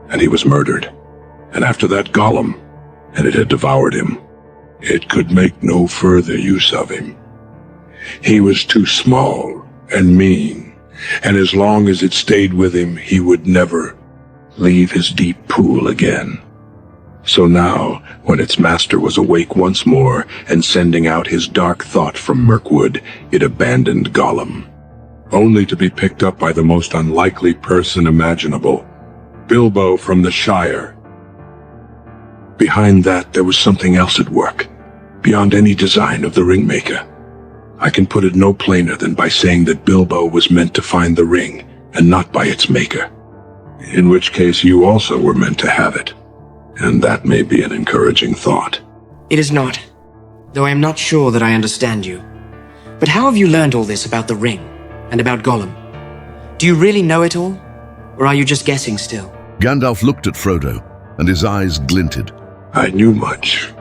Speaker 1: and he was murdered. And after that, Gollum, and it had devoured him. It could make no further use of him. He was too small and mean, and as long as it stayed with him, he would never leave his deep pool again. So now, when its master was awake once more and sending out his dark thought from Mirkwood, it abandoned Gollum. only to be picked up by the most unlikely person imaginable, Bilbo from the Shire. Behind that, there was something else at work, beyond any design of the ringmaker. I can put it no plainer than by saying that Bilbo was meant to find the ring, and not by its maker. In which case you also were meant to have it, and that may be an encouraging thought.
Speaker 9: It is not, though I am not sure that I understand you. But how have you learned all this about the ring, and about Gollum? Do you really know it all, or are you just guessing still?
Speaker 2: Gandalf looked at Frodo, and his eyes glinted.
Speaker 1: I knew much,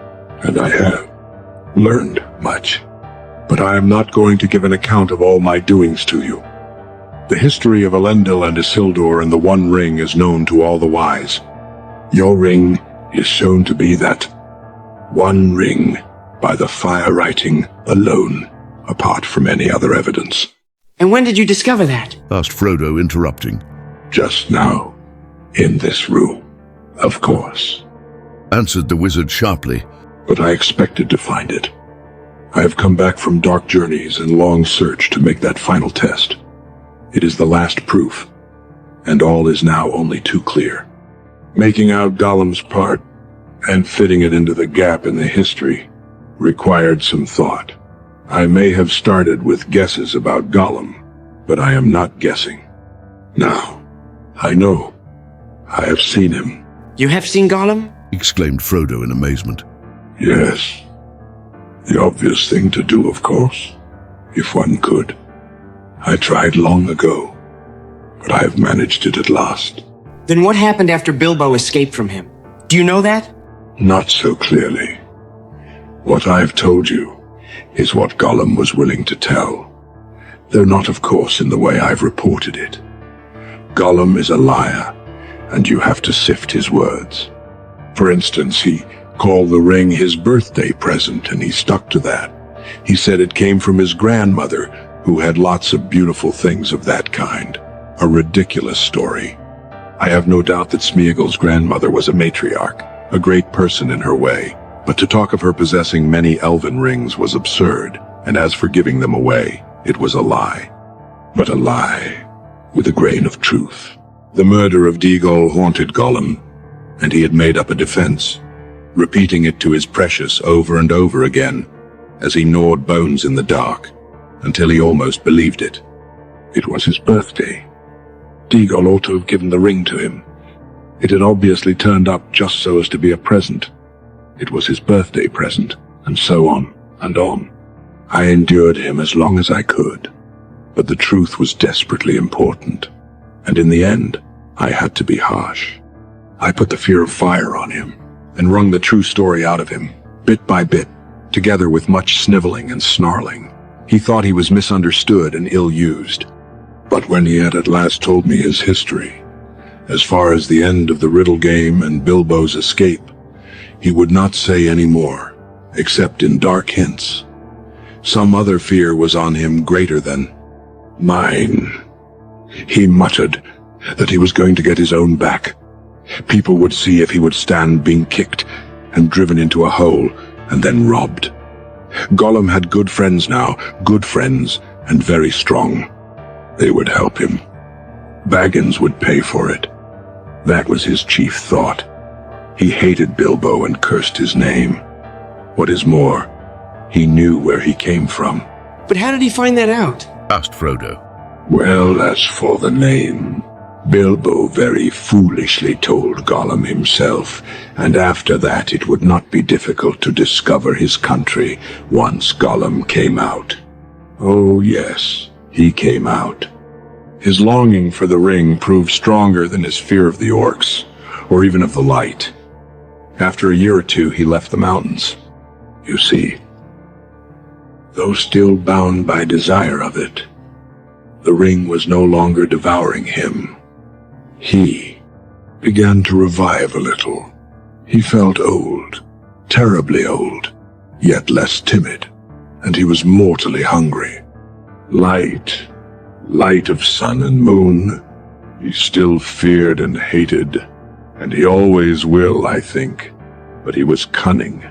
Speaker 1: and I have learned much, but I am not going to give an account of all my doings to you. The history of Elendil and Isildur and the One Ring is known to all the wise. Your ring is shown to be that one ring by the fire writing alone, apart from any other evidence.
Speaker 9: And when did you discover that?
Speaker 2: Asked Frodo, interrupting.
Speaker 1: Just now, in this room, of course.
Speaker 2: Answered the wizard sharply.
Speaker 1: But I expected to find it. I have come back from dark journeys and long search to make that final test. It is the last proof, and all is now only too clear. Making out Gollum's part and fitting it into the gap in the history required some thought. I may have started with guesses about Gollum, but I am not guessing. Now, I know. I have seen him.
Speaker 9: You have seen Gollum?
Speaker 2: Exclaimed Frodo in amazement.
Speaker 1: Yes. The obvious thing to do, of course, if one could. I tried long ago, but I have managed it at last.
Speaker 9: Then what happened after Bilbo escaped from him? Do you know that?
Speaker 1: Not so clearly. What I have told you is what Gollum was willing to tell, though not, of course, in the way I've reported it. Gollum is a liar, and you have to sift his words. For instance, he called the ring his birthday present, and he stuck to that. He said it came from his grandmother, who had lots of beautiful things of that kind. A ridiculous story. I have no doubt that Smeagol's grandmother was a matriarch, a great person in her way, but to talk of her possessing many elven rings was absurd, and as for giving them away, it was a lie. But a lie with a grain of truth. The murder of Deagol haunted Gollum, and he had made up a defense, repeating it to his precious over and over again, as he gnawed bones in the dark, until he almost believed it. It was his birthday. Deagol ought to have given the ring to him. It had obviously turned up just so as to be a present. It was his birthday present, and so on and on. I endured him as long as I could, but the truth was desperately important, and in the end, I had to be harsh. I put the fear of fire on him, and wrung the true story out of him, bit by bit, together with much sniveling and snarling. He thought he was misunderstood and ill-used. But when he had at last told me his history, as far as the end of the riddle game and Bilbo's escape, he would not say any more, except in dark hints. Some other fear was on him greater than mine. He muttered that he was going to get his own back. People would see if he would stand being kicked and driven into a hole and then robbed. Gollum had good friends now, good friends, and very strong. They would help him. Baggins would pay for it. That was his chief thought. He hated Bilbo and cursed his name. What is more, he knew where he came from.
Speaker 9: But how did he find that out?
Speaker 2: Asked Frodo.
Speaker 1: Well, as for the name, Bilbo very foolishly told Gollum himself, and after that it would not be difficult to discover his country once Gollum came out. Oh yes, he came out. His longing for the ring proved stronger than his fear of the orcs, or even of the light. After a year or two he left the mountains. You see, though still bound by desire of it, the ring was no longer devouring him. He began to revive a little. He felt old, terribly old, yet less timid, and he was mortally hungry. Light of sun and moon, he still feared and hated, and he always will, I think, but he was cunning.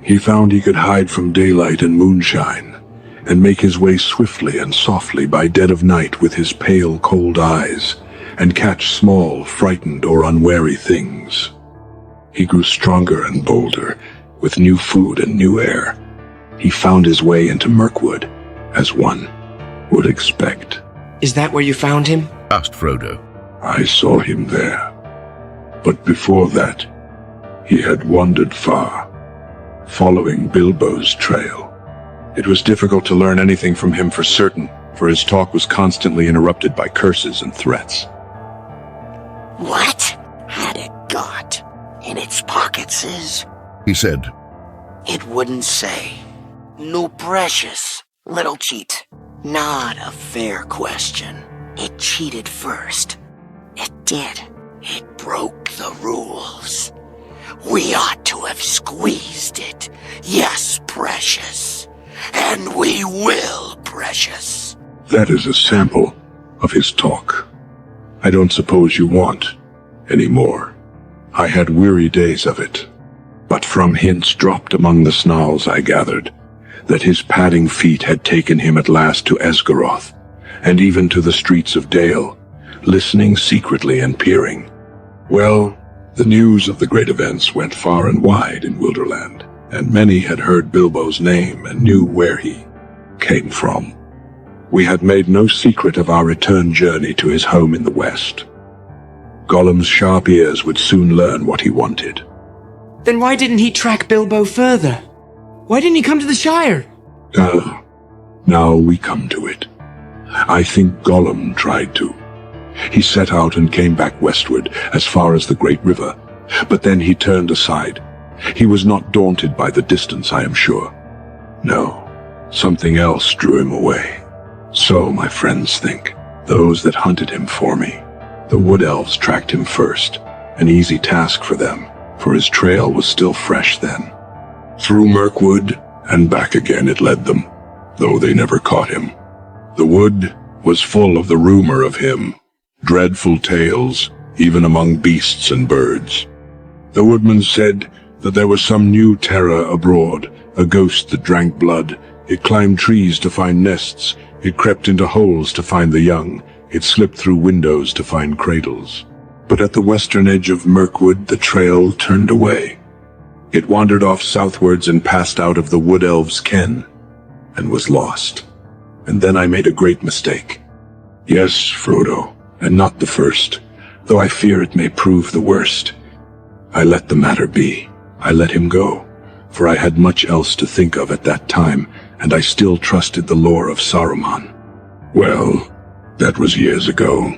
Speaker 1: He found he could hide from daylight and moonshine, and make his way swiftly and softly by dead of night with his pale, cold eyes, and catch small, frightened or unwary things. He grew stronger and bolder, with new food and new air. He found his way into Mirkwood, as one would expect.
Speaker 9: Is that where you found him?
Speaker 2: Asked Frodo.
Speaker 1: I saw him there. But before that, he had wandered far, following Bilbo's trail. It was difficult to learn anything from him for certain, for his talk was constantly interrupted by curses and threats.
Speaker 11: What had it got in its pockets?
Speaker 2: He said.
Speaker 11: It wouldn't say. No precious. Little cheat. Not a fair question. It cheated first. It did. It broke the rules. We ought to have squeezed it. Yes, precious. And we will, precious.
Speaker 1: That is a sample of his talk. I don't suppose you want any more. I had weary days of it. But from hints dropped among the snarls I gathered that his padding feet had taken him at last to Esgaroth, and even to the streets of Dale, listening secretly and peering. Well, the news of the great events went far and wide in Wilderland, and many had heard Bilbo's name and knew where he came from. We had made no secret of our return journey to his home in the west. Gollum's sharp ears would soon learn what he wanted.
Speaker 9: Then why didn't he track Bilbo further? Why didn't he come to the Shire?
Speaker 1: Now we come to it. I think Gollum tried to. He set out and came back westward, as far as the great river, but then he turned aside. He was not daunted by the distance, I am sure. No, something else drew him away. So my friends think, those that hunted him for me. The wood elves tracked him first, an easy task for them, for his trail was still fresh then. Through Mirkwood and back again it led them, though they never caught him. The wood was full of the rumor of him, dreadful tales, even among beasts and birds. The woodman said that there was some new terror abroad, a ghost that drank blood. It climbed trees to find nests, it crept into holes to find the young, it slipped through windows to find cradles. But at the western edge of Mirkwood the trail turned away. It wandered off southwards and passed out of the wood elves' ken, and was lost. And then I made a great mistake. Yes, Frodo, and not the first, though I fear it may prove the worst. I let the matter be. I let him go, for I had much else to think of at that time, and I still trusted the lore of Saruman. Well, that was years ago.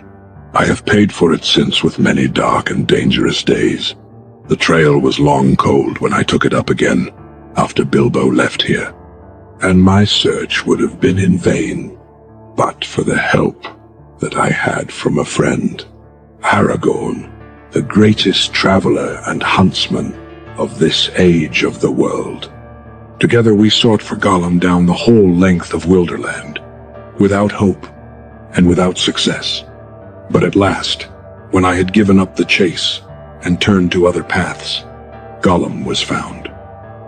Speaker 1: I have paid for it since with many dark and dangerous days. The trail was long cold when I took it up again, after Bilbo left here. And my search would have been in vain, but for the help that I had from a friend, Aragorn, the greatest traveler and huntsman of this age of the world. Together we sought for Gollum down the whole length of Wilderland, without hope and without success. But at last, when I had given up the chase and turned to other paths, Gollum was found.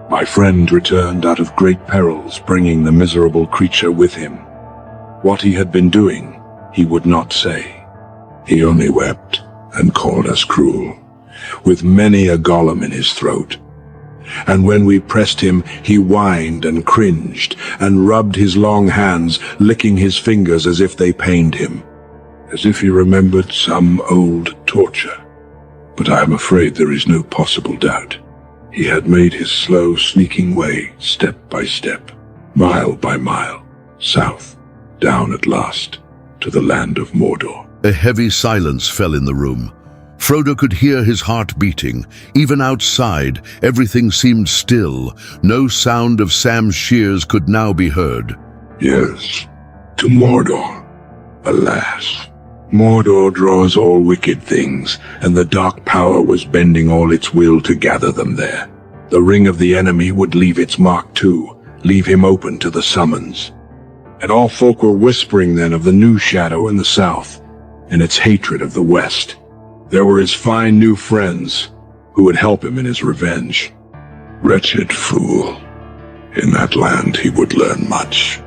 Speaker 1: My friend returned out of great perils, bringing the miserable creature with him. What he had been doing, he would not say. He only wept and called us cruel, with many a Gollum in his throat. And when we pressed him, he whined and cringed, and rubbed his long hands, licking his fingers as if they pained him, as if he remembered some old torture. But I am afraid there is no possible doubt. He had made his slow, sneaking way, step by step, mile by mile, south, down at last, to the land of Mordor.
Speaker 2: A heavy silence fell in the room. Frodo could hear his heart beating. Even outside, everything seemed still. No sound of Sam's shears could now be heard.
Speaker 1: Yes, to Mordor. Alas, Mordor draws all wicked things, and the dark power was bending all its will to gather them there. The ring of the enemy would leave its mark too, leave him open to the summons. And all folk were whispering then of the new shadow in the south, and its hatred of the west. There were his fine new friends, who would help him in his revenge. Wretched fool. In that land he would learn much.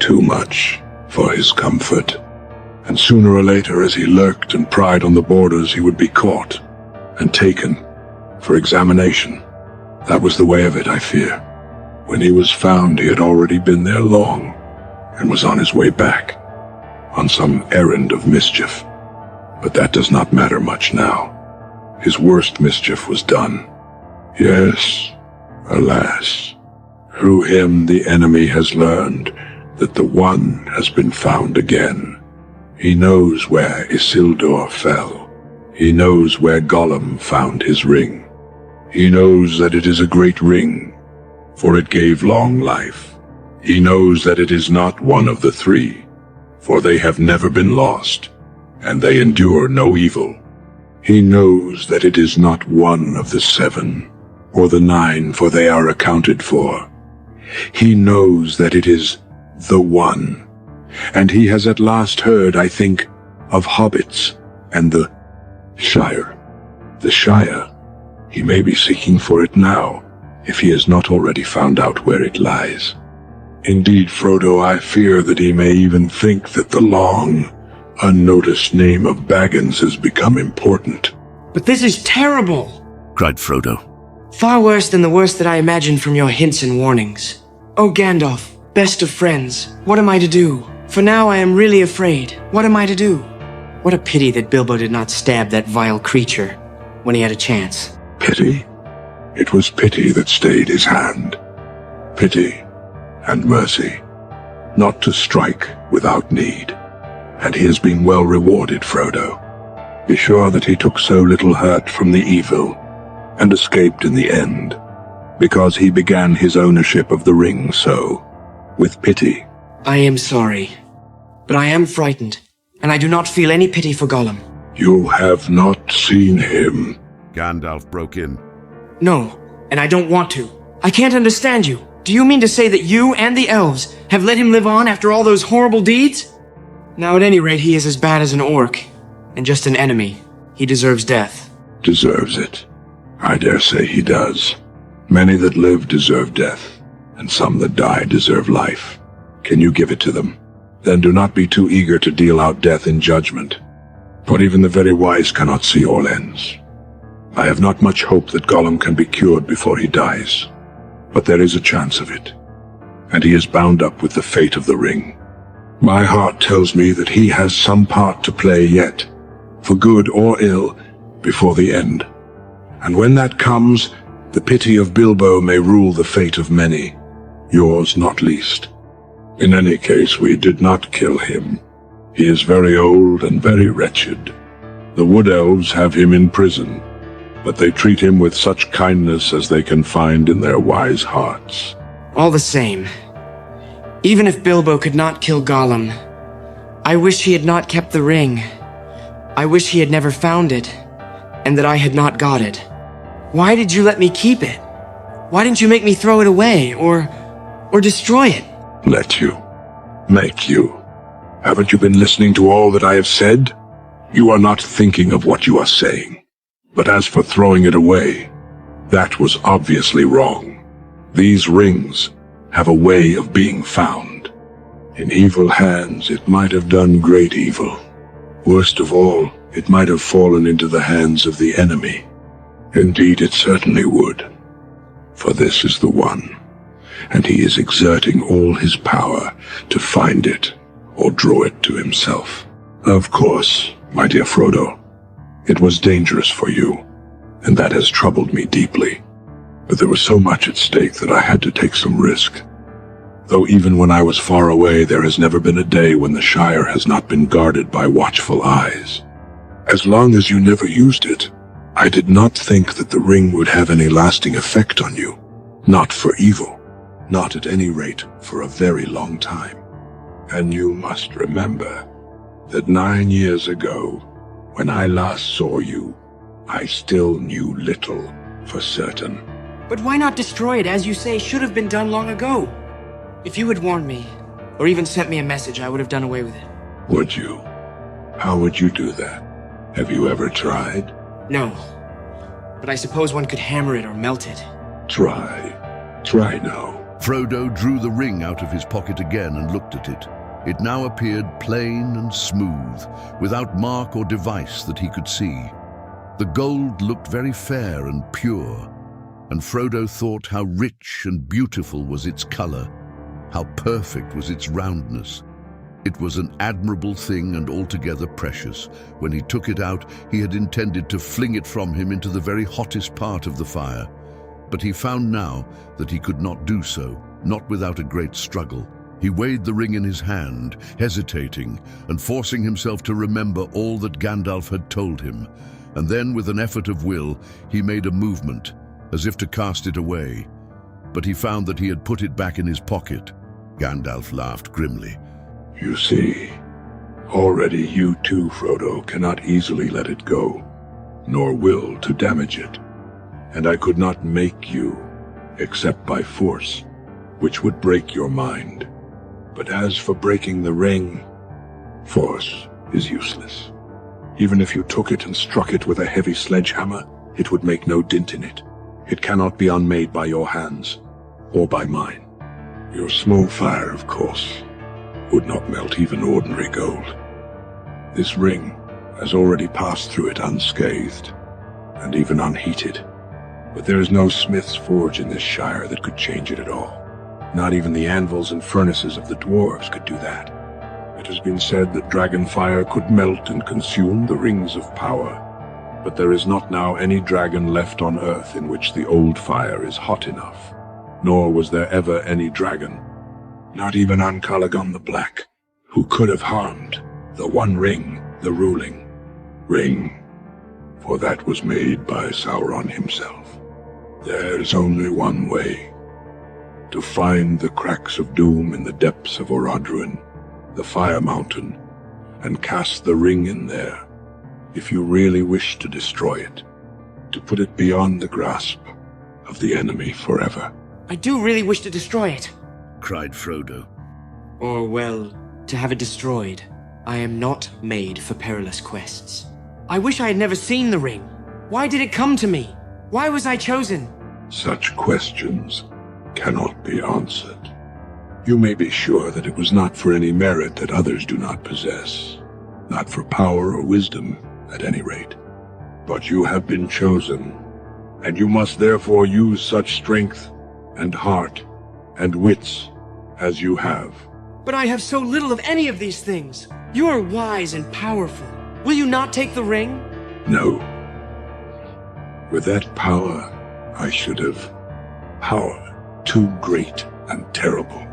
Speaker 1: too much for his comfort. And sooner or later, as he lurked and pried on the borders, he would be caught and taken for examination. That was the way of it, I fear. When he was found, he had already been there long and was on his way back, on some errand of mischief. But that does not matter much now. His worst mischief was done. Yes, alas, through him the enemy has learned that the One has been found again. He knows where Isildur fell. He knows where Gollum found his ring. He knows that it is a great ring, for it gave long life. He knows that it is not one of the three, for they have never been lost, and they endure no evil. He knows that it is not one of the 7, or the 9, for they are accounted for. He knows that it is the One, and he has at last heard, I think, of hobbits and the Shire. The Shire. He may be seeking for it now, if he has not already found out where it lies. Indeed, Frodo, I fear that he may even think that the long, unnoticed name of Baggins has become important.
Speaker 9: But this is terrible,
Speaker 2: cried Frodo.
Speaker 9: Far worse than the worst that I imagined from your hints and warnings. Oh Gandalf, best of friends, what am I to do? For now I am really afraid. What am I to do? What a pity that Bilbo did not stab that vile creature when he had a chance.
Speaker 1: Pity? It was pity that stayed his hand. Pity and mercy, not to strike without need. And he has been well rewarded, Frodo. Be sure that he took so little hurt from the evil, and escaped in the end, because he began his ownership of the ring so, with pity.
Speaker 9: I am sorry, but I am frightened, and I do not feel any pity for Gollum.
Speaker 1: You have not seen him.
Speaker 2: Gandalf broke in.
Speaker 9: No, and I don't want to. I can't understand you. Do you mean to say that you and the elves have let him live on after all those horrible deeds? Now at any rate, he is as bad as an orc, and just an enemy. He deserves death.
Speaker 1: Deserves it. I dare say he does. Many that live deserve death, and some that die deserve life. Can you give it to them? Then do not be too eager to deal out death in judgment, for even the very wise cannot see all ends. I have not much hope that Gollum can be cured before he dies, but there is a chance of it, and he is bound up with the fate of the ring. My heart tells me that he has some part to play yet, for good or ill, before the end. And when that comes, the pity of Bilbo may rule the fate of many, yours not least. In any case, we did not kill him. He is very old and very wretched. The Wood Elves have him in prison, but they treat him with such kindness as they can find in their wise hearts.
Speaker 9: All the same, even if Bilbo could not kill Gollum, I wish he had not kept the ring. I wish he had never found it, and that I had not got it. Why did you let me keep it? Why didn't you make me throw it away, or destroy it?
Speaker 1: Let you. Make you. Haven't you been listening to all that I have said? You are not thinking of what you are saying. But as for throwing it away, that was obviously wrong. These rings have a way of being found. In evil hands, it might have done great evil. Worst of all, it might have fallen into the hands of the enemy. Indeed, it certainly would. For this is the One, and he is exerting all his power to find it or draw it to himself. Of course, my dear Frodo, it was dangerous for you, and that has troubled me deeply. But there was so much at stake that I had to take some risk. Though even when I was far away, there has never been a day when the Shire has not been guarded by watchful eyes. As long as you never used it, I did not think that the ring would have any lasting effect on you. Not for evil. Not at any rate for a very long time. And you must remember that 9 years ago, when I last saw you, I still knew little for certain.
Speaker 9: But why not destroy it, as you say, should have been done long ago? If you had warned me, or even sent me a message, I would have done away with it.
Speaker 1: Would you? How would you do that? Have you ever tried?
Speaker 9: No. But I suppose one could hammer it or melt it.
Speaker 1: Try. Try now.
Speaker 2: Frodo drew the ring out of his pocket again and looked at it. It now appeared plain and smooth, without mark or device that he could see. The gold looked very fair and pure, and Frodo thought how rich and beautiful was its color, how perfect was its roundness. It was an admirable thing and altogether precious. When he took it out, he had intended to fling it from him into the very hottest part of the fire. But he found now that he could not do so, not without a great struggle. He weighed the ring in his hand, hesitating and forcing himself to remember all that Gandalf had told him. And then, with an effort of will, he made a movement, as if to cast it away. But he found that he had put it back in his pocket. Gandalf laughed grimly.
Speaker 1: You see, already you too, Frodo, cannot easily let it go, nor will to damage it. And I could not make you, except by force, which would break your mind. But as for breaking the ring, force is useless. Even if you took it and struck it with a heavy sledgehammer, it would make no dint in it. It cannot be unmade by your hands, or by mine. Your small fire, of course, would not melt even ordinary gold. This ring has already passed through it unscathed, and even unheated. But there is no smith's forge in this Shire that could change it at all. Not even the anvils and furnaces of the dwarves could do that. It has been said that dragon fire could melt and consume the rings of power, but there is not now any dragon left on earth in which the old fire is hot enough. Nor was there ever any dragon, not even 𝐌𝐈𝐃𝐃𝐃𝐃𝐃𝐃𝐃, who could have harmed the one ring, the ruling ring, for that was made by Sauron himself. There's only one way: to find the cracks of doom in the depths of Orodruin, the Fire Mountain, and cast the ring in there, if you really wish to destroy it, to put it beyond the grasp of the enemy forever.
Speaker 9: I do really wish to destroy it,
Speaker 2: cried Frodo.
Speaker 9: Or, well, to have it destroyed. I am not made for perilous quests. I wish I had never seen the ring. Why did it come to me? Why was I chosen?
Speaker 1: Such questions cannot be answered. You may be sure that it was not for any merit that others do not possess, not for power or wisdom, at any rate. But you have been chosen, and you must therefore use such strength and heart and wits as you have.
Speaker 9: But I have so little of any of these things. You are wise and powerful. Will you not take the ring?
Speaker 1: No. With that power, I should have power too great and terrible.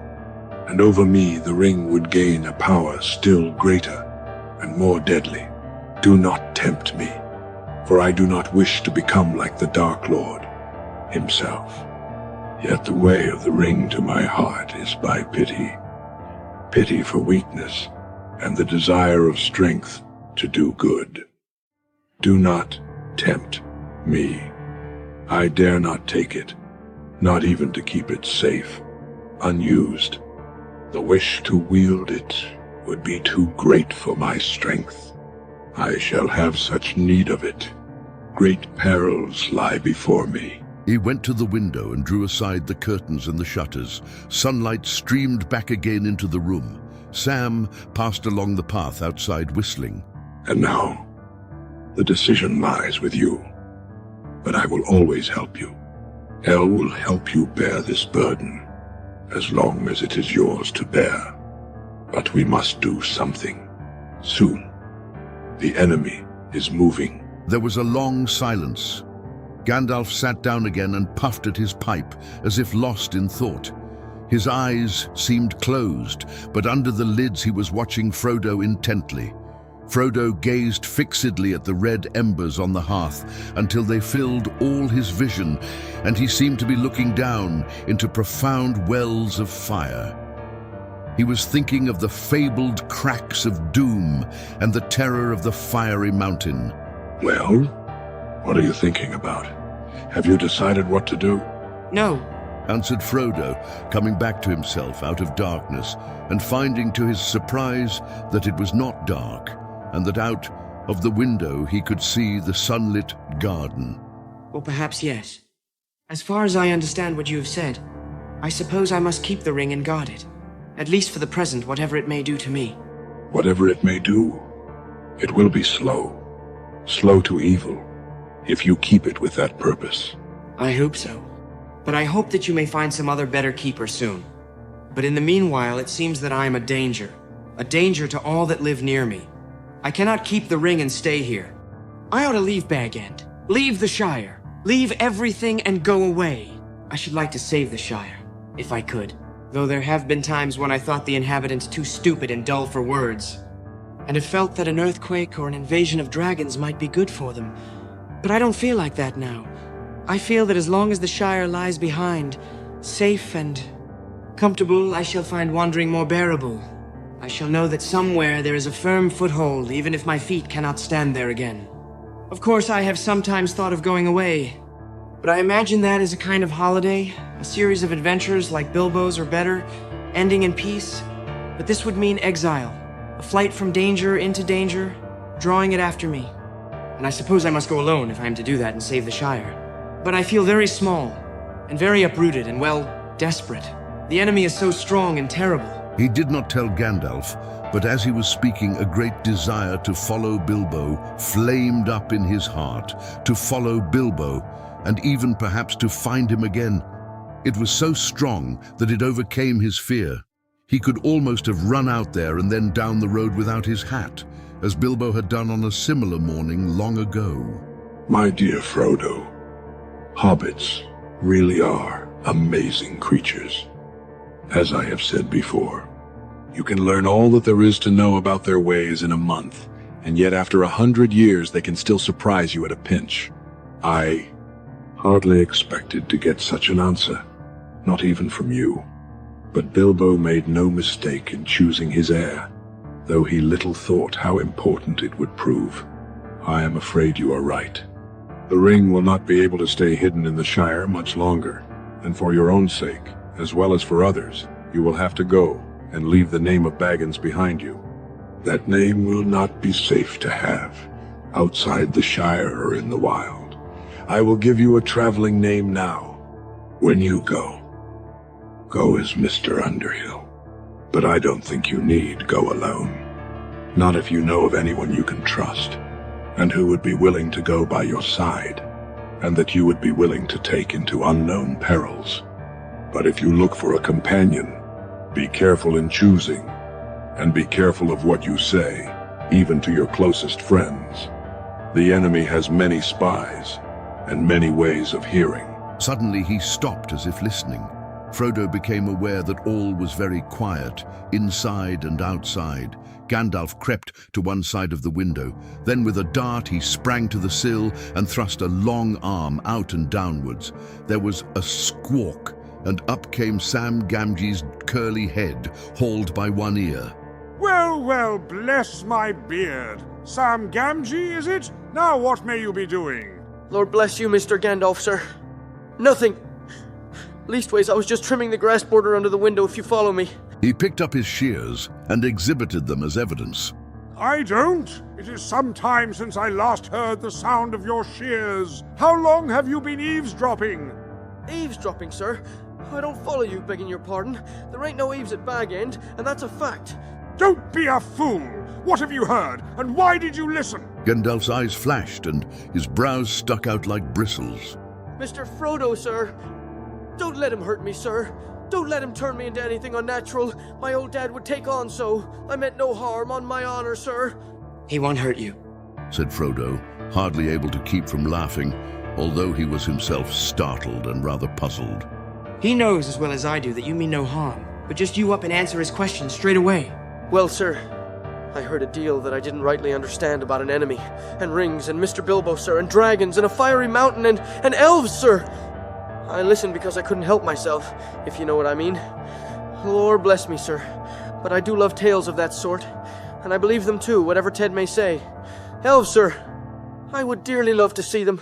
Speaker 1: And over me the ring would gain a power still greater and more deadly. Do not tempt me, for I do not wish to become like the Dark Lord himself. Yet the way of the ring to my heart is by pity. Pity for weakness, and the desire of strength to do good. Do not tempt me. I dare not take it, not even to keep it safe, unused. The wish to wield it would be too great for my strength. I shall have such need of it. Great perils lie before me.
Speaker 2: He went to the window and drew aside the curtains and the shutters. Sunlight streamed back again into the room. Sam passed along the path outside whistling.
Speaker 1: And now, the decision lies with you. But I will always help you. El will help you bear this burden, as long as it is yours to bear. But we must do something, soon. The enemy is moving.
Speaker 2: There was a long silence. Gandalf sat down again and puffed at his pipe, as if lost in thought. His eyes seemed closed, but under the lids he was watching Frodo intently. Frodo gazed fixedly at the red embers on the hearth until they filled all his vision, and he seemed to be looking down into profound wells of fire. He was thinking of the fabled cracks of doom and the terror of the fiery mountain.
Speaker 1: Well, what are you thinking about? Have you decided what to do?
Speaker 9: No,
Speaker 2: answered Frodo, coming back to himself out of darkness and finding to his surprise that it was not dark, and that out of the window he could see the sunlit garden.
Speaker 9: Well, perhaps yes. As far as I understand what you have said, I suppose I must keep the ring and guard it. At least for the present, whatever it may do to me.
Speaker 1: Whatever it may do, it will be slow. Slow to evil, if you keep it with that purpose.
Speaker 9: I hope so. But I hope that you may find some other better keeper soon. But in the meanwhile, it seems that I am a danger to all that live near me. I cannot keep the ring and stay here. I ought to leave Bag End, leave the Shire, leave everything and go away. I should like to save the Shire, if I could. Though there have been times when I thought the inhabitants too stupid and dull for words, and have felt that an earthquake or an invasion of dragons might be good for them. But I don't feel like that now. I feel that as long as the Shire lies behind, safe and comfortable, I shall find wandering more bearable. I shall know that somewhere there is a firm foothold, even if my feet cannot stand there again. Of course, I have sometimes thought of going away, but I imagine that as a kind of holiday, a series of adventures like Bilbo's or better, ending in peace. But this would mean exile, a flight from danger into danger, drawing it after me. And I suppose I must go alone if I am to do that and save the Shire. But I feel very small, and very uprooted and, well, desperate. The enemy is so strong and terrible.
Speaker 2: He did not tell Gandalf, but as he was speaking, a great desire to follow Bilbo flamed up in his heart, to follow Bilbo, and even perhaps to find him again. It was so strong that it overcame his fear. He could almost have run out there and then down the road without his hat, as Bilbo had done on a similar morning long ago.
Speaker 1: My dear Frodo, hobbits really are amazing creatures. As I have said before, you can learn all that there is to know about their ways in a month, and yet after 100 years they can still surprise you at a pinch. I hardly expected to get such an answer, not even from you. But Bilbo made no mistake in choosing his heir, though he little thought how important it would prove. I am afraid you are right. The ring will not be able to stay hidden in the Shire much longer, and for your own sake, as well as for others, you will have to go and leave the name of Baggins behind you. That name will not be safe to have, outside the Shire or in the wild. I will give you a traveling name now. When you go as Mr. Underhill. But I don't think you need go alone. Not if you know of anyone you can trust, and who would be willing to go by your side, and that you would be willing to take into unknown perils. But if you look for a companion, be careful in choosing, and be careful of what you say, even to your closest friends. The enemy has many spies, and many ways of hearing.
Speaker 2: Suddenly he stopped as if listening. Frodo became aware that all was very quiet, inside and outside. Gandalf crept to one side of the window. Then with a dart he sprang to the sill and thrust a long arm out and downwards. There was a squawk, and up came Sam Gamgee's curly head, hauled by one ear.
Speaker 12: Well, well, bless my beard. Sam Gamgee, is it? Now what may you be doing?
Speaker 7: Lord bless you, Mr. Gandalf, sir. Nothing. Leastways, I was just trimming the grass border under the window, if you follow me.
Speaker 2: He picked up his shears and exhibited them as evidence.
Speaker 12: I don't. It is some time since I last heard the sound of your shears. How long have you been eavesdropping?
Speaker 7: Eavesdropping, sir? I don't follow you, begging your pardon. There ain't no eaves at Bag End, and that's a fact.
Speaker 12: Don't be a fool! What have you heard, and why did you listen?
Speaker 2: Gandalf's eyes flashed, and his brows stuck out like bristles.
Speaker 7: Mr. Frodo, sir. Don't let him hurt me, sir. Don't let him turn me into anything unnatural. My old dad would take on so. I meant no harm, on my honor, sir.
Speaker 9: He won't hurt you,
Speaker 2: said Frodo, hardly able to keep from laughing, although he was himself startled and rather puzzled.
Speaker 9: He knows as well as I do that you mean no harm, but just you up and answer his questions straight away.
Speaker 7: Well, sir, I heard a deal that I didn't rightly understand about an enemy, and rings, and Mr. Bilbo, sir, and dragons, and a fiery mountain, and elves, sir. I listened because I couldn't help myself, if you know what I mean. Lord bless me, sir, but I do love tales of that sort, and I believe them too, whatever Ted may say. Elves, sir, I would dearly love to see them.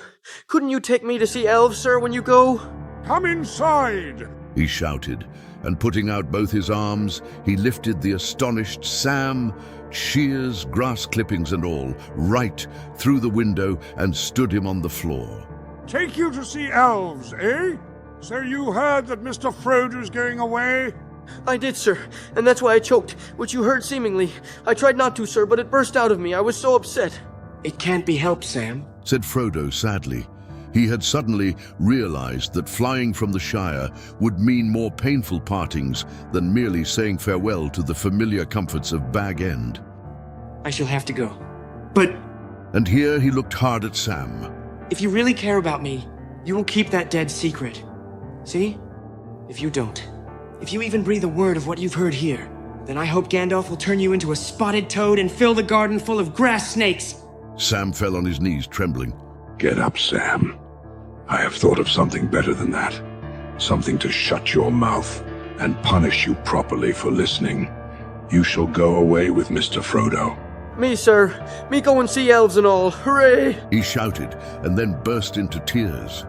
Speaker 7: Couldn't you take me to see elves, sir, when you go?
Speaker 12: Come inside,
Speaker 2: he shouted, and putting out both his arms, he lifted the astonished Sam, shears, grass clippings and all, right through the window and stood him on the floor.
Speaker 12: Take you to see elves, eh? So you heard that Mr. Frodo's going away?
Speaker 7: I did, sir, and that's why I choked, which you heard seemingly. I tried not to, sir, but it burst out of me. I was so upset.
Speaker 9: It can't be helped, Sam,
Speaker 2: said Frodo sadly. He had suddenly realized that flying from the Shire would mean more painful partings than merely saying farewell to the familiar comforts of Bag End.
Speaker 9: I shall have to go. But...
Speaker 2: And here he looked hard at Sam.
Speaker 9: If you really care about me, you will keep that dead secret. See? If you don't, if you even breathe a word of what you've heard here, then I hope Gandalf will turn you into a spotted toad and fill the garden full of grass snakes.
Speaker 2: Sam fell on his knees, trembling.
Speaker 1: Get up, Sam. I have thought of something better than that. Something to shut your mouth and punish you properly for listening. You shall go away with Mr. Frodo.
Speaker 7: Me, sir. Me go and see elves and all. Hooray!
Speaker 2: He shouted and then burst into tears.